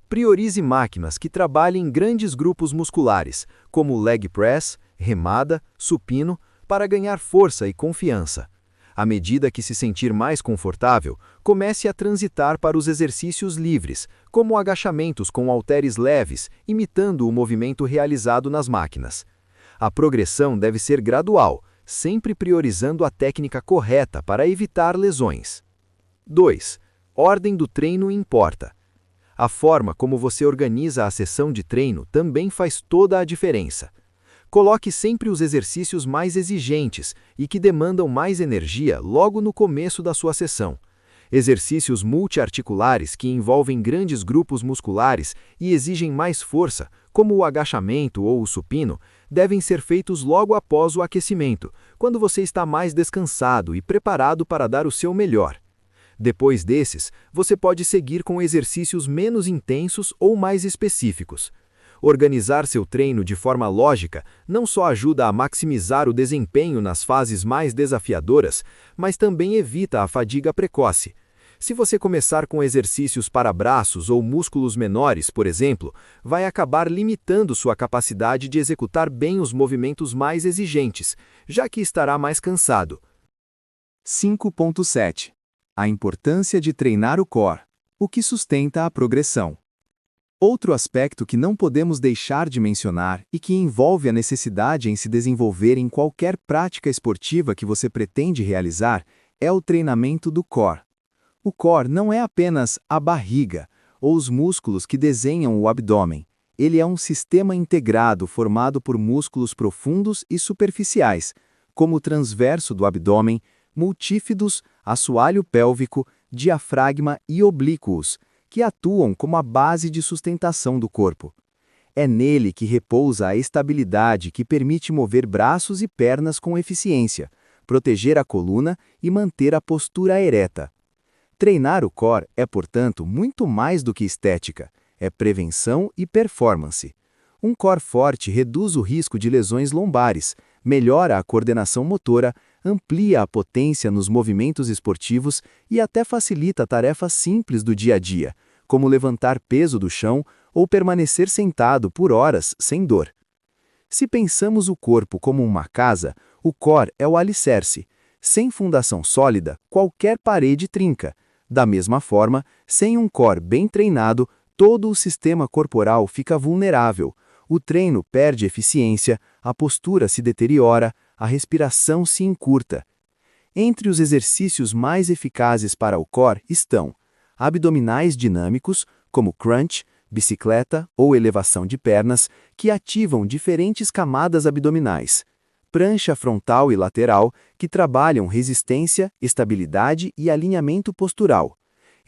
Priorize máquinas que trabalhem em grandes grupos musculares, como leg press, remada, supino, para ganhar força e confiança. À medida que se sentir mais confortável, comece a transitar para os exercícios livres, como agachamentos com halteres leves, imitando o movimento realizado nas máquinas. A progressão deve ser gradual, sempre priorizando a técnica correta para evitar lesões. 2. Ordem do treino importa. A forma como você organiza a sessão de treino também faz toda a diferença. Coloque sempre os exercícios mais exigentes e que demandam mais energia logo no começo da sua sessão. Exercícios multiarticulares que envolvem grandes grupos musculares e exigem mais força, como o agachamento ou o supino, devem ser feitos logo após o aquecimento, quando você está mais descansado e preparado para dar o seu melhor. Depois desses, você pode seguir com exercícios menos intensos ou mais específicos. Organizar seu treino de forma lógica não só ajuda a maximizar o desempenho nas fases mais desafiadoras, mas também evita a fadiga precoce. Se você começar com exercícios para braços ou músculos menores, por exemplo, vai acabar limitando sua capacidade de executar bem os movimentos mais exigentes, já que estará mais cansado. 5.7 A importância de treinar o core, o que sustenta a progressão. Outro aspecto que não podemos deixar de mencionar e que envolve a necessidade em se desenvolver em qualquer prática esportiva que você pretende realizar é o treinamento do core. O core não é apenas a barriga ou os músculos que desenham o abdômen. Ele é um sistema integrado formado por músculos profundos e superficiais, como o transverso do abdômen, multífidos, assoalho pélvico, diafragma e oblíquos, que atuam como a base de sustentação do corpo. É nele que repousa a estabilidade que permite mover braços e pernas com eficiência, proteger a coluna e manter a postura ereta. Treinar o core é, portanto, muito mais do que estética, é prevenção e performance. Um core forte reduz o risco de lesões lombares, melhora a coordenação motora, amplia a potência nos movimentos esportivos e até facilita tarefas simples do dia a dia, como levantar peso do chão ou permanecer sentado por horas sem dor. Se pensamos o corpo como uma casa, o core é o alicerce. Sem fundação sólida, qualquer parede trinca. Da mesma forma, sem um core bem treinado, todo o sistema corporal fica vulnerável. O treino perde eficiência, a postura se deteriora, a respiração se encurta. Entre os exercícios mais eficazes para o core estão abdominais dinâmicos, como crunch, bicicleta ou elevação de pernas, que ativam diferentes camadas abdominais. Prancha frontal e lateral, que trabalham resistência, estabilidade e alinhamento postural.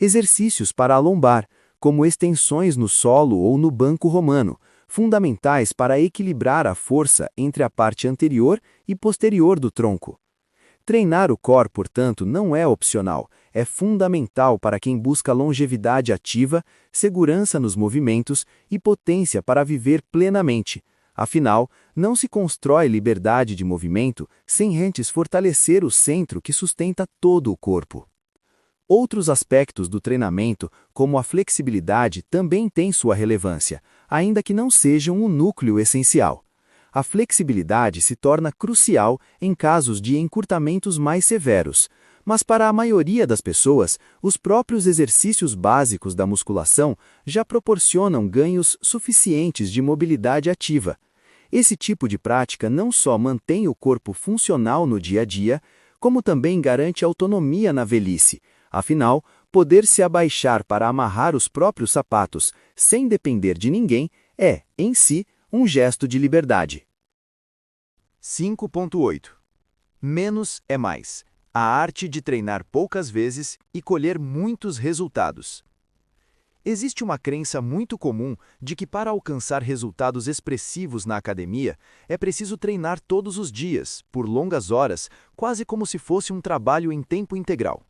Exercícios para a lombar, como extensões no solo ou no banco romano, fundamentais para equilibrar a força entre a parte anterior e posterior do tronco. Treinar o core, portanto, não é opcional, é fundamental para quem busca longevidade ativa, segurança nos movimentos e potência para viver plenamente. Afinal, não se constrói liberdade de movimento sem antes fortalecer o centro que sustenta todo o corpo. Outros aspectos do treinamento, como a flexibilidade, também têm sua relevância, ainda que não sejam o núcleo essencial. A flexibilidade se torna crucial em casos de encurtamentos mais severos, Mas para a maioria das pessoas, os próprios exercícios básicos da musculação já proporcionam ganhos suficientes de mobilidade ativa. Esse tipo de prática não só mantém o corpo funcional no dia a dia, como também garante autonomia na velhice. Afinal, poder se abaixar para amarrar os próprios sapatos, sem depender de ninguém, é, em si, um gesto de liberdade. 5.8. Menos é mais. A arte de treinar poucas vezes e colher muitos resultados. Existe uma crença muito comum de que para alcançar resultados expressivos na academia, é preciso treinar todos os dias, por longas horas, quase como se fosse um trabalho em tempo integral.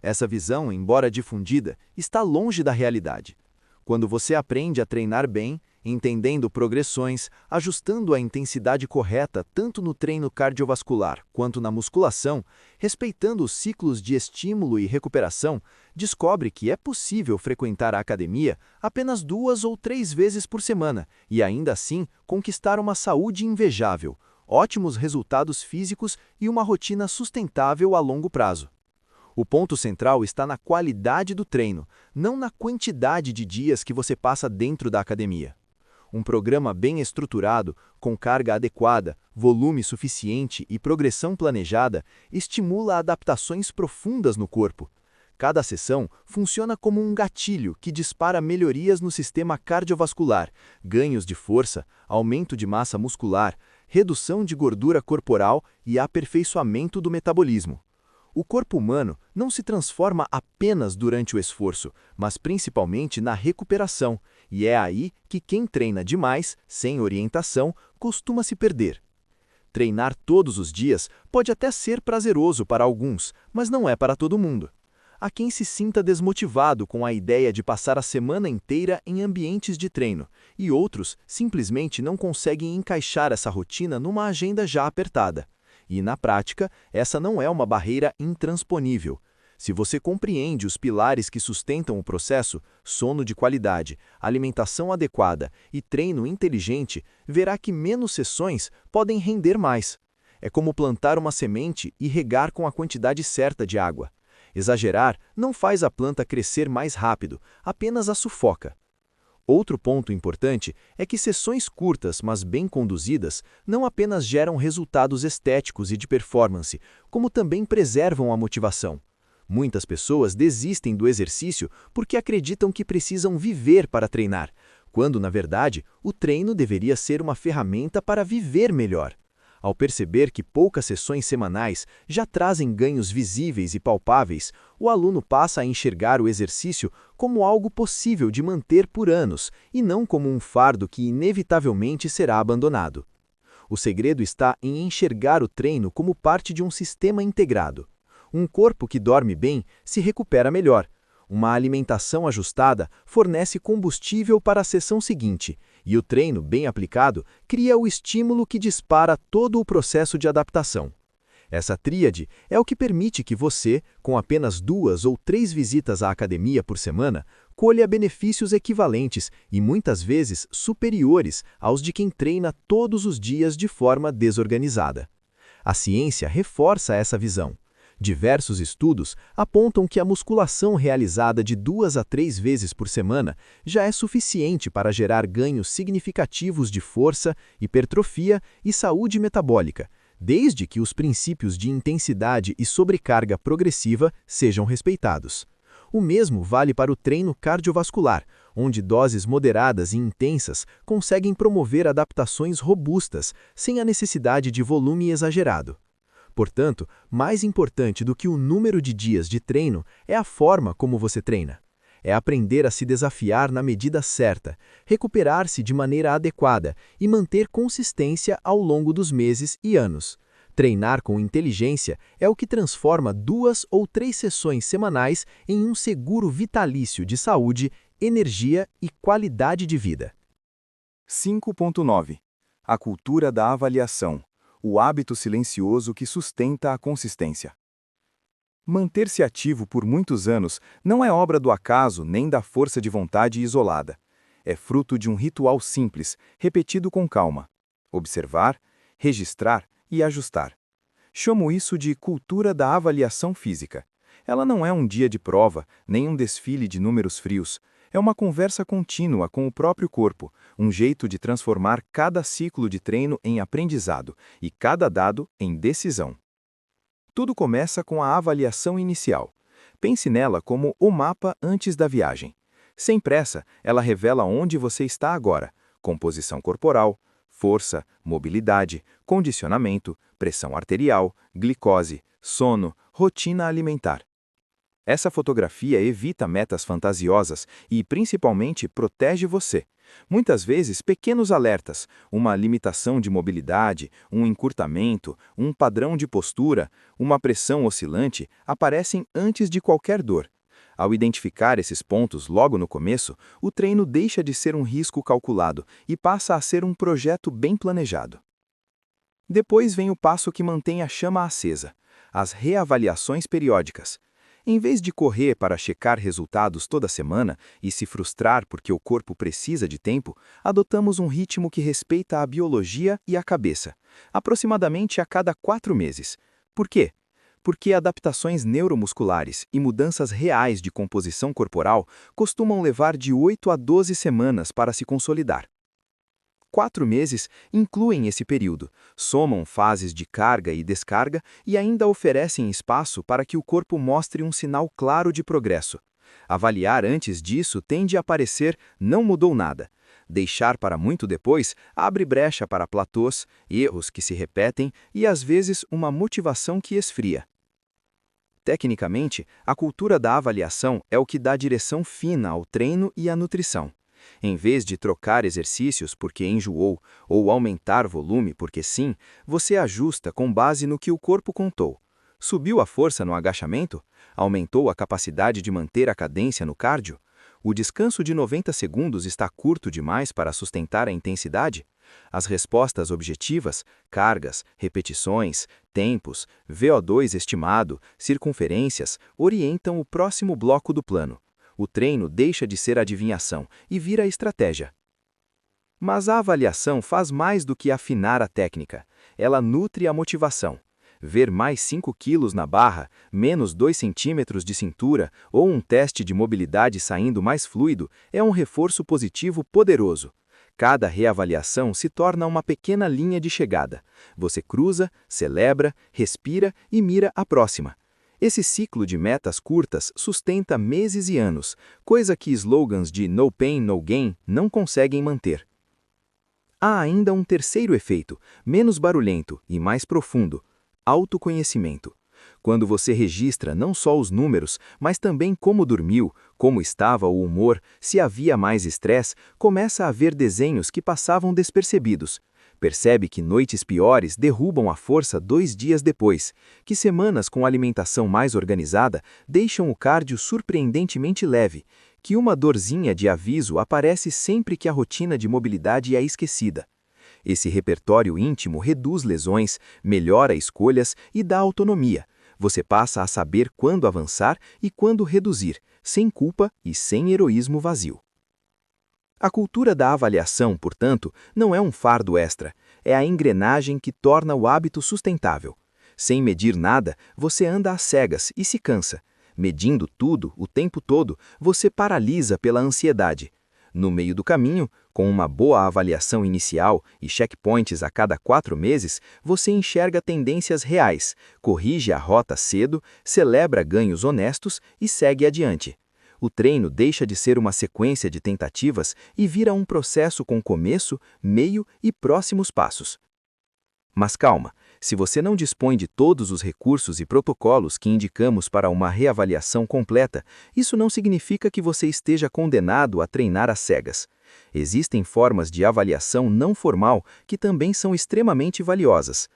Essa visão, embora difundida, está longe da realidade. Quando você aprende a treinar bem, entendendo progressões, ajustando a intensidade correta tanto no treino cardiovascular quanto na musculação, respeitando os ciclos de estímulo e recuperação, descobre que é possível frequentar a academia apenas 2 ou 3 vezes por semana e ainda assim conquistar uma saúde invejável, ótimos resultados físicos e uma rotina sustentável a longo prazo. O ponto central está na qualidade do treino, não na quantidade de dias que você passa dentro da academia. Um programa bem estruturado, com carga adequada, volume suficiente e progressão planejada, estimula adaptações profundas no corpo. Cada sessão funciona como um gatilho que dispara melhorias no sistema cardiovascular, ganhos de força, aumento de massa muscular, redução de gordura corporal e aperfeiçoamento do metabolismo. O corpo humano não se transforma apenas durante o esforço, mas principalmente na recuperação, e é aí que quem treina demais, sem orientação, costuma se perder. Treinar todos os dias pode até ser prazeroso para alguns, mas não é para todo mundo. Há quem se sinta desmotivado com a ideia de passar a semana inteira em ambientes de treino, e outros simplesmente não conseguem encaixar essa rotina numa agenda já apertada. E, na prática, essa não é uma barreira intransponível. Se você compreende os pilares que sustentam o processo, sono de qualidade, alimentação adequada e treino inteligente, verá que menos sessões podem render mais. É como plantar uma semente e regar com a quantidade certa de água. Exagerar não faz a planta crescer mais rápido, apenas a sufoca. Outro ponto importante é que sessões curtas, mas bem conduzidas, não apenas geram resultados estéticos e de performance, como também preservam a motivação. Muitas pessoas desistem do exercício porque acreditam que precisam viver para treinar, quando, na verdade, o treino deveria ser uma ferramenta para viver melhor. Ao perceber que poucas sessões semanais já trazem ganhos visíveis e palpáveis, o aluno passa a enxergar o exercício como algo possível de manter por anos e não como um fardo que inevitavelmente será abandonado. O segredo está em enxergar o treino como parte de um sistema integrado. Um corpo que dorme bem se recupera melhor. Uma alimentação ajustada fornece combustível para a sessão seguinte, e o treino bem aplicado cria o estímulo que dispara todo o processo de adaptação. Essa tríade é o que permite que você, com apenas 2 ou 3 visitas à academia por semana, colha benefícios equivalentes e muitas vezes superiores aos de quem treina todos os dias de forma desorganizada. A ciência reforça essa visão. Diversos estudos apontam que a musculação realizada de 2 a 3 vezes por semana já é suficiente para gerar ganhos significativos de força, hipertrofia e saúde metabólica, desde que os princípios de intensidade e sobrecarga progressiva sejam respeitados. O mesmo vale para o treino cardiovascular, onde doses moderadas e intensas conseguem promover adaptações robustas, sem a necessidade de volume exagerado. Portanto, mais importante do que o número de dias de treino é a forma como você treina. É aprender a se desafiar na medida certa, recuperar-se de maneira adequada e manter consistência ao longo dos meses e anos. Treinar com inteligência é o que transforma 2 ou 3 sessões semanais em um seguro vitalício de saúde, energia e qualidade de vida. 5.9. A cultura da avaliação. O hábito silencioso que sustenta a consistência. Manter-se ativo por muitos anos não é obra do acaso nem da força de vontade isolada. É fruto de um ritual simples, repetido com calma. Observar, registrar e ajustar. Chamo isso de cultura da avaliação física. Ela não é um dia de prova, nem um desfile de números frios. É uma conversa contínua com o próprio corpo, um jeito de transformar cada ciclo de treino em aprendizado e cada dado em decisão. Tudo começa com a avaliação inicial. Pense nela como o mapa antes da viagem. Sem pressa, ela revela onde você está agora: composição corporal, força, mobilidade, condicionamento, pressão arterial, glicose, sono, rotina alimentar. Essa fotografia evita metas fantasiosas e, principalmente, protege você. Muitas vezes, pequenos alertas, uma limitação de mobilidade, um encurtamento, um padrão de postura, uma pressão oscilante, aparecem antes de qualquer dor. Ao identificar esses pontos logo no começo, o treino deixa de ser um risco calculado e passa a ser um projeto bem planejado. Depois vem o passo que mantém a chama acesa: as reavaliações periódicas. Em vez de correr para checar resultados toda semana e se frustrar porque o corpo precisa de tempo, adotamos um ritmo que respeita a biologia e a cabeça, aproximadamente a cada 4 meses. Por quê? Porque adaptações neuromusculares e mudanças reais de composição corporal costumam levar de 8 a 12 semanas para se consolidar. 4 meses incluem esse período, somam fases de carga e descarga e ainda oferecem espaço para que o corpo mostre um sinal claro de progresso. Avaliar antes disso tende a parecer não mudou nada. Deixar para muito depois abre brecha para platôs, erros que se repetem e às vezes uma motivação que esfria. Tecnicamente, a cultura da avaliação é o que dá direção fina ao treino e à nutrição. Em vez de trocar exercícios porque enjoou ou aumentar volume porque sim, você ajusta com base no que o corpo contou. Subiu a força no agachamento? Aumentou a capacidade de manter a cadência no cardio? O descanso de 90 segundos está curto demais para sustentar a intensidade? As respostas objetivas, cargas, repetições, tempos, VO2 estimado, circunferências, orientam o próximo bloco do plano. O treino deixa de ser adivinhação e vira estratégia. Mas a avaliação faz mais do que afinar a técnica. Ela nutre a motivação. Ver mais 5 quilos na barra, menos 2 centímetros de cintura ou um teste de mobilidade saindo mais fluido é um reforço positivo poderoso. Cada reavaliação se torna uma pequena linha de chegada. Você cruza, celebra, respira e mira a próxima. Esse ciclo de metas curtas sustenta meses e anos, coisa que slogans de no pain, no gain não conseguem manter. Há ainda um terceiro efeito, menos barulhento e mais profundo: autoconhecimento. Quando você registra não só os números, mas também como dormiu, como estava o humor, se havia mais estresse, começa a ver desenhos que passavam despercebidos. Percebe que noites piores derrubam a força 2 dias depois, que semanas com alimentação mais organizada deixam o cardio surpreendentemente leve, que uma dorzinha de aviso aparece sempre que a rotina de mobilidade é esquecida. Esse repertório íntimo reduz lesões, melhora escolhas e dá autonomia. Você passa a saber quando avançar e quando reduzir, sem culpa e sem heroísmo vazio. A cultura da avaliação, portanto, não é um fardo extra, é a engrenagem que torna o hábito sustentável. Sem medir nada, você anda às cegas e se cansa. Medindo tudo, o tempo todo, você paralisa pela ansiedade. No meio do caminho, com uma boa avaliação inicial e checkpoints a cada 4 meses, você enxerga tendências reais, corrige a rota cedo, celebra ganhos honestos e segue adiante. O treino deixa de ser uma sequência de tentativas e vira um processo com começo, meio e próximos passos. Mas calma, se você não dispõe de todos os recursos e protocolos que indicamos para uma reavaliação completa, isso não significa que você esteja condenado a treinar às cegas. Existem formas de avaliação não formal que também são extremamente valiosas.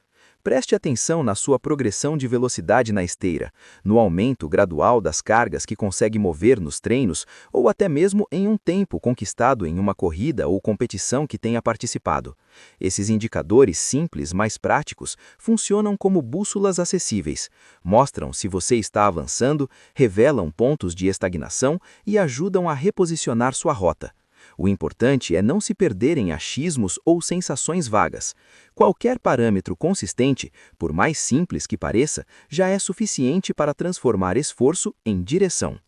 Preste atenção na sua progressão de velocidade na esteira, no aumento gradual das cargas que consegue mover nos treinos ou até mesmo em um tempo conquistado em uma corrida ou competição que tenha participado. Esses indicadores simples, mas práticos, funcionam como bússolas acessíveis, mostram se você está avançando, revelam pontos de estagnação e ajudam a reposicionar sua rota. O importante é não se perder em achismos ou sensações vagas. Qualquer parâmetro consistente, por mais simples que pareça, já é suficiente para transformar esforço em direção.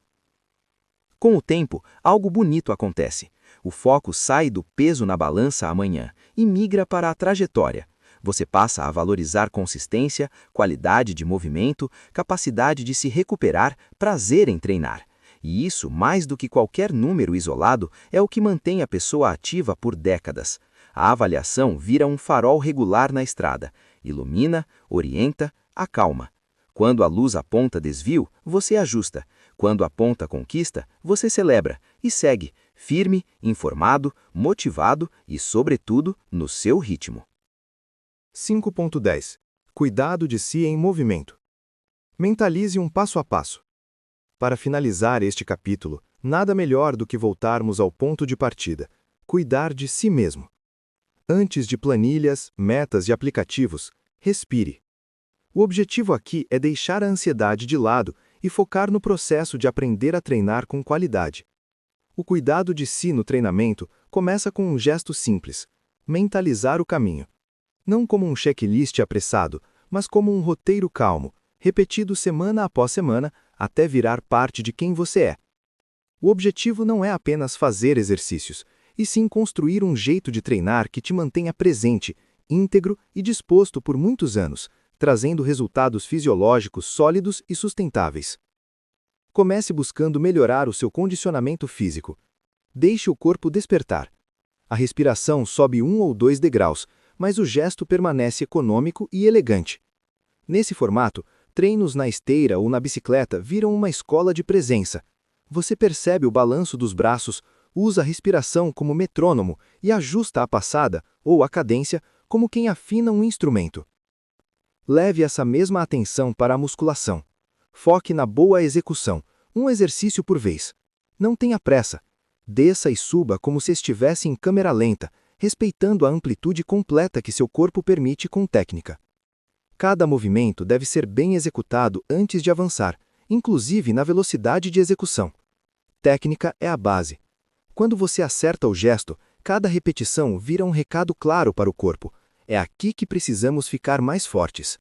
Com o tempo, algo bonito acontece. O foco sai do peso na balança amanhã e migra para a trajetória. Você passa a valorizar consistência, qualidade de movimento, capacidade de se recuperar, prazer em treinar. E isso, mais do que qualquer número isolado, é o que mantém a pessoa ativa por décadas. A avaliação vira um farol regular na estrada. Ilumina, orienta, acalma. Quando a luz aponta desvio, você ajusta. Quando aponta conquista, você celebra e segue, firme, informado, motivado e, sobretudo, no seu ritmo. 5.10 Cuidado de si em movimento. Mentalize um passo a passo. Para finalizar este capítulo, nada melhor do que voltarmos ao ponto de partida: cuidar de si mesmo. Antes de planilhas, metas e aplicativos, respire. O objetivo aqui é deixar a ansiedade de lado e focar no processo de aprender a treinar com qualidade. O cuidado de si no treinamento começa com um gesto simples: mentalizar o caminho. Não como um checklist apressado, mas como um roteiro calmo, repetido semana após semana, até virar parte de quem você é. O objetivo não é apenas fazer exercícios, e sim construir um jeito de treinar que te mantenha presente, íntegro e disposto por muitos anos, trazendo resultados fisiológicos sólidos e sustentáveis. Comece buscando melhorar o seu condicionamento físico. Deixe o corpo despertar. A respiração sobe 1 ou 2 degraus, mas o gesto permanece econômico e elegante. Nesse formato, treinos na esteira ou na bicicleta viram uma escola de presença. Você percebe o balanço dos braços, usa a respiração como metrônomo e ajusta a passada ou a cadência como quem afina um instrumento. Leve essa mesma atenção para a musculação. Foque na boa execução, um exercício por vez. Não tenha pressa. Desça e suba como se estivesse em câmera lenta, respeitando a amplitude completa que seu corpo permite com técnica. Cada movimento deve ser bem executado antes de avançar, inclusive na velocidade de execução. Técnica é a base. Quando você acerta o gesto, cada repetição vira um recado claro para o corpo. É aqui que precisamos ficar mais fortes.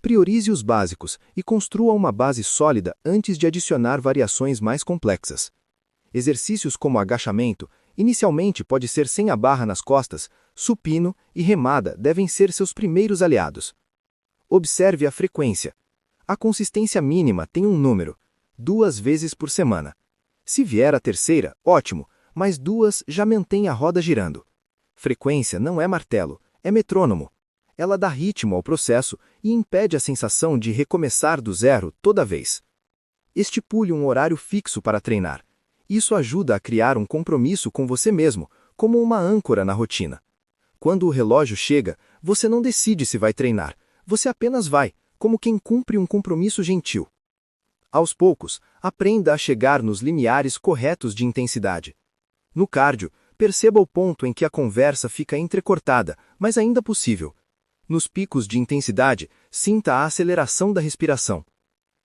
Priorize os básicos e construa uma base sólida antes de adicionar variações mais complexas. Exercícios como agachamento, inicialmente pode ser sem a barra nas costas, supino e remada devem ser seus primeiros aliados. Observe a frequência. A consistência mínima tem um número: 2 vezes por semana. Se vier a terceira, ótimo, mas 2 já mantém a roda girando. Frequência não é martelo, é metrônomo. Ela dá ritmo ao processo e impede a sensação de recomeçar do zero toda vez. Estipule um horário fixo para treinar. Isso ajuda a criar um compromisso com você mesmo, como uma âncora na rotina. Quando o relógio chega, você não decide se vai treinar. Você apenas vai, como quem cumpre um compromisso gentil. Aos poucos, aprenda a chegar nos limiares corretos de intensidade. No cardio, perceba o ponto em que a conversa fica entrecortada, mas ainda possível. Nos picos de intensidade, sinta a aceleração da respiração.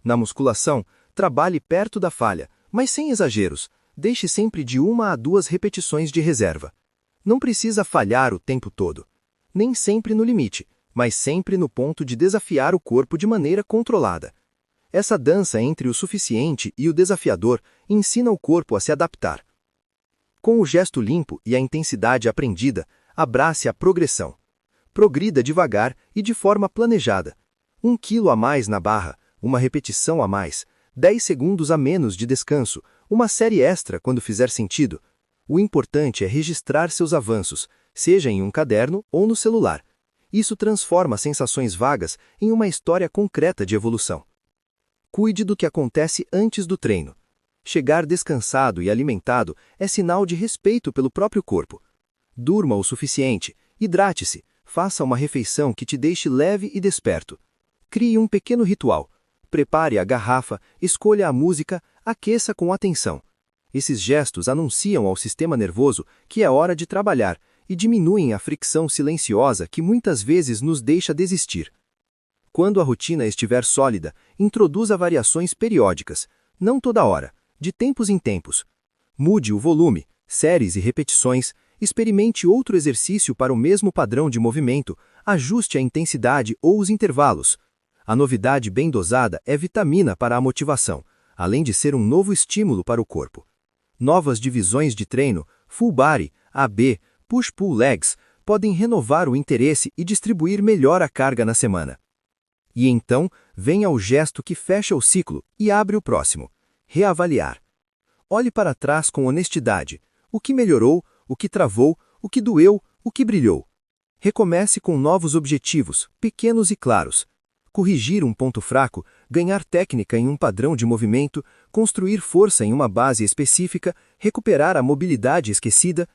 Na musculação, trabalhe perto da falha, mas sem exageros. Deixe sempre de 1 a 2 repetições de reserva. Não precisa falhar o tempo todo. Nem sempre no limite, mas sempre no ponto de desafiar o corpo de maneira controlada. Essa dança entre o suficiente e o desafiador ensina o corpo a se adaptar. Com o gesto limpo e a intensidade aprendida, abrace a progressão. Progrida devagar e de forma planejada. 1 quilo a mais na barra, uma repetição a mais, 10 segundos a menos de descanso, uma série extra quando fizer sentido. O importante é registrar seus avanços, seja em um caderno ou no celular. Isso transforma sensações vagas em uma história concreta de evolução. Cuide do que acontece antes do treino. Chegar descansado e alimentado é sinal de respeito pelo próprio corpo. Durma o suficiente, hidrate-se, faça uma refeição que te deixe leve e desperto. Crie um pequeno ritual. Prepare a garrafa, escolha a música, aqueça com atenção. Esses gestos anunciam ao sistema nervoso que é hora de trabalhar e diminuem a fricção silenciosa que muitas vezes nos deixa desistir. Quando a rotina estiver sólida, introduza variações periódicas, não toda hora, de tempos em tempos. Mude o volume, séries e repetições, experimente outro exercício para o mesmo padrão de movimento, ajuste a intensidade ou os intervalos. A novidade bem dosada é vitamina para a motivação, além de ser um novo estímulo para o corpo. Novas divisões de treino, full body, AB, push-pull legs, podem renovar o interesse e distribuir melhor a carga na semana. E então, venha o gesto que fecha o ciclo e abre o próximo. Reavaliar. Olhe para trás com honestidade. O que melhorou, o que travou, o que doeu, o que brilhou. Recomece com novos objetivos, pequenos e claros. Corrigir um ponto fraco, ganhar técnica em um padrão de movimento, construir força em uma base específica, recuperar a mobilidade esquecida.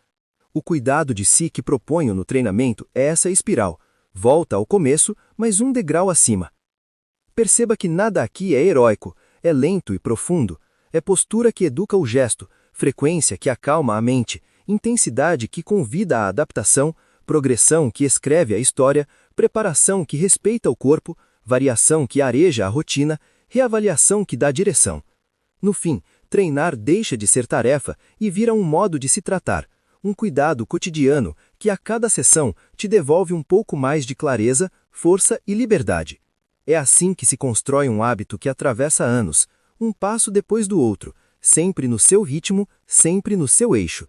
O cuidado de si que proponho no treinamento é essa espiral. Volta ao começo, mas um degrau acima. Perceba que nada aqui é heróico, é lento e profundo. É postura que educa o gesto, frequência que acalma a mente, intensidade que convida à adaptação, progressão que escreve a história, preparação que respeita o corpo, variação que areja a rotina, reavaliação que dá direção. No fim, treinar deixa de ser tarefa e vira um modo de se tratar, um cuidado cotidiano que a cada sessão te devolve um pouco mais de clareza, força e liberdade. É assim que se constrói um hábito que atravessa anos, um passo depois do outro, sempre no seu ritmo, sempre no seu eixo.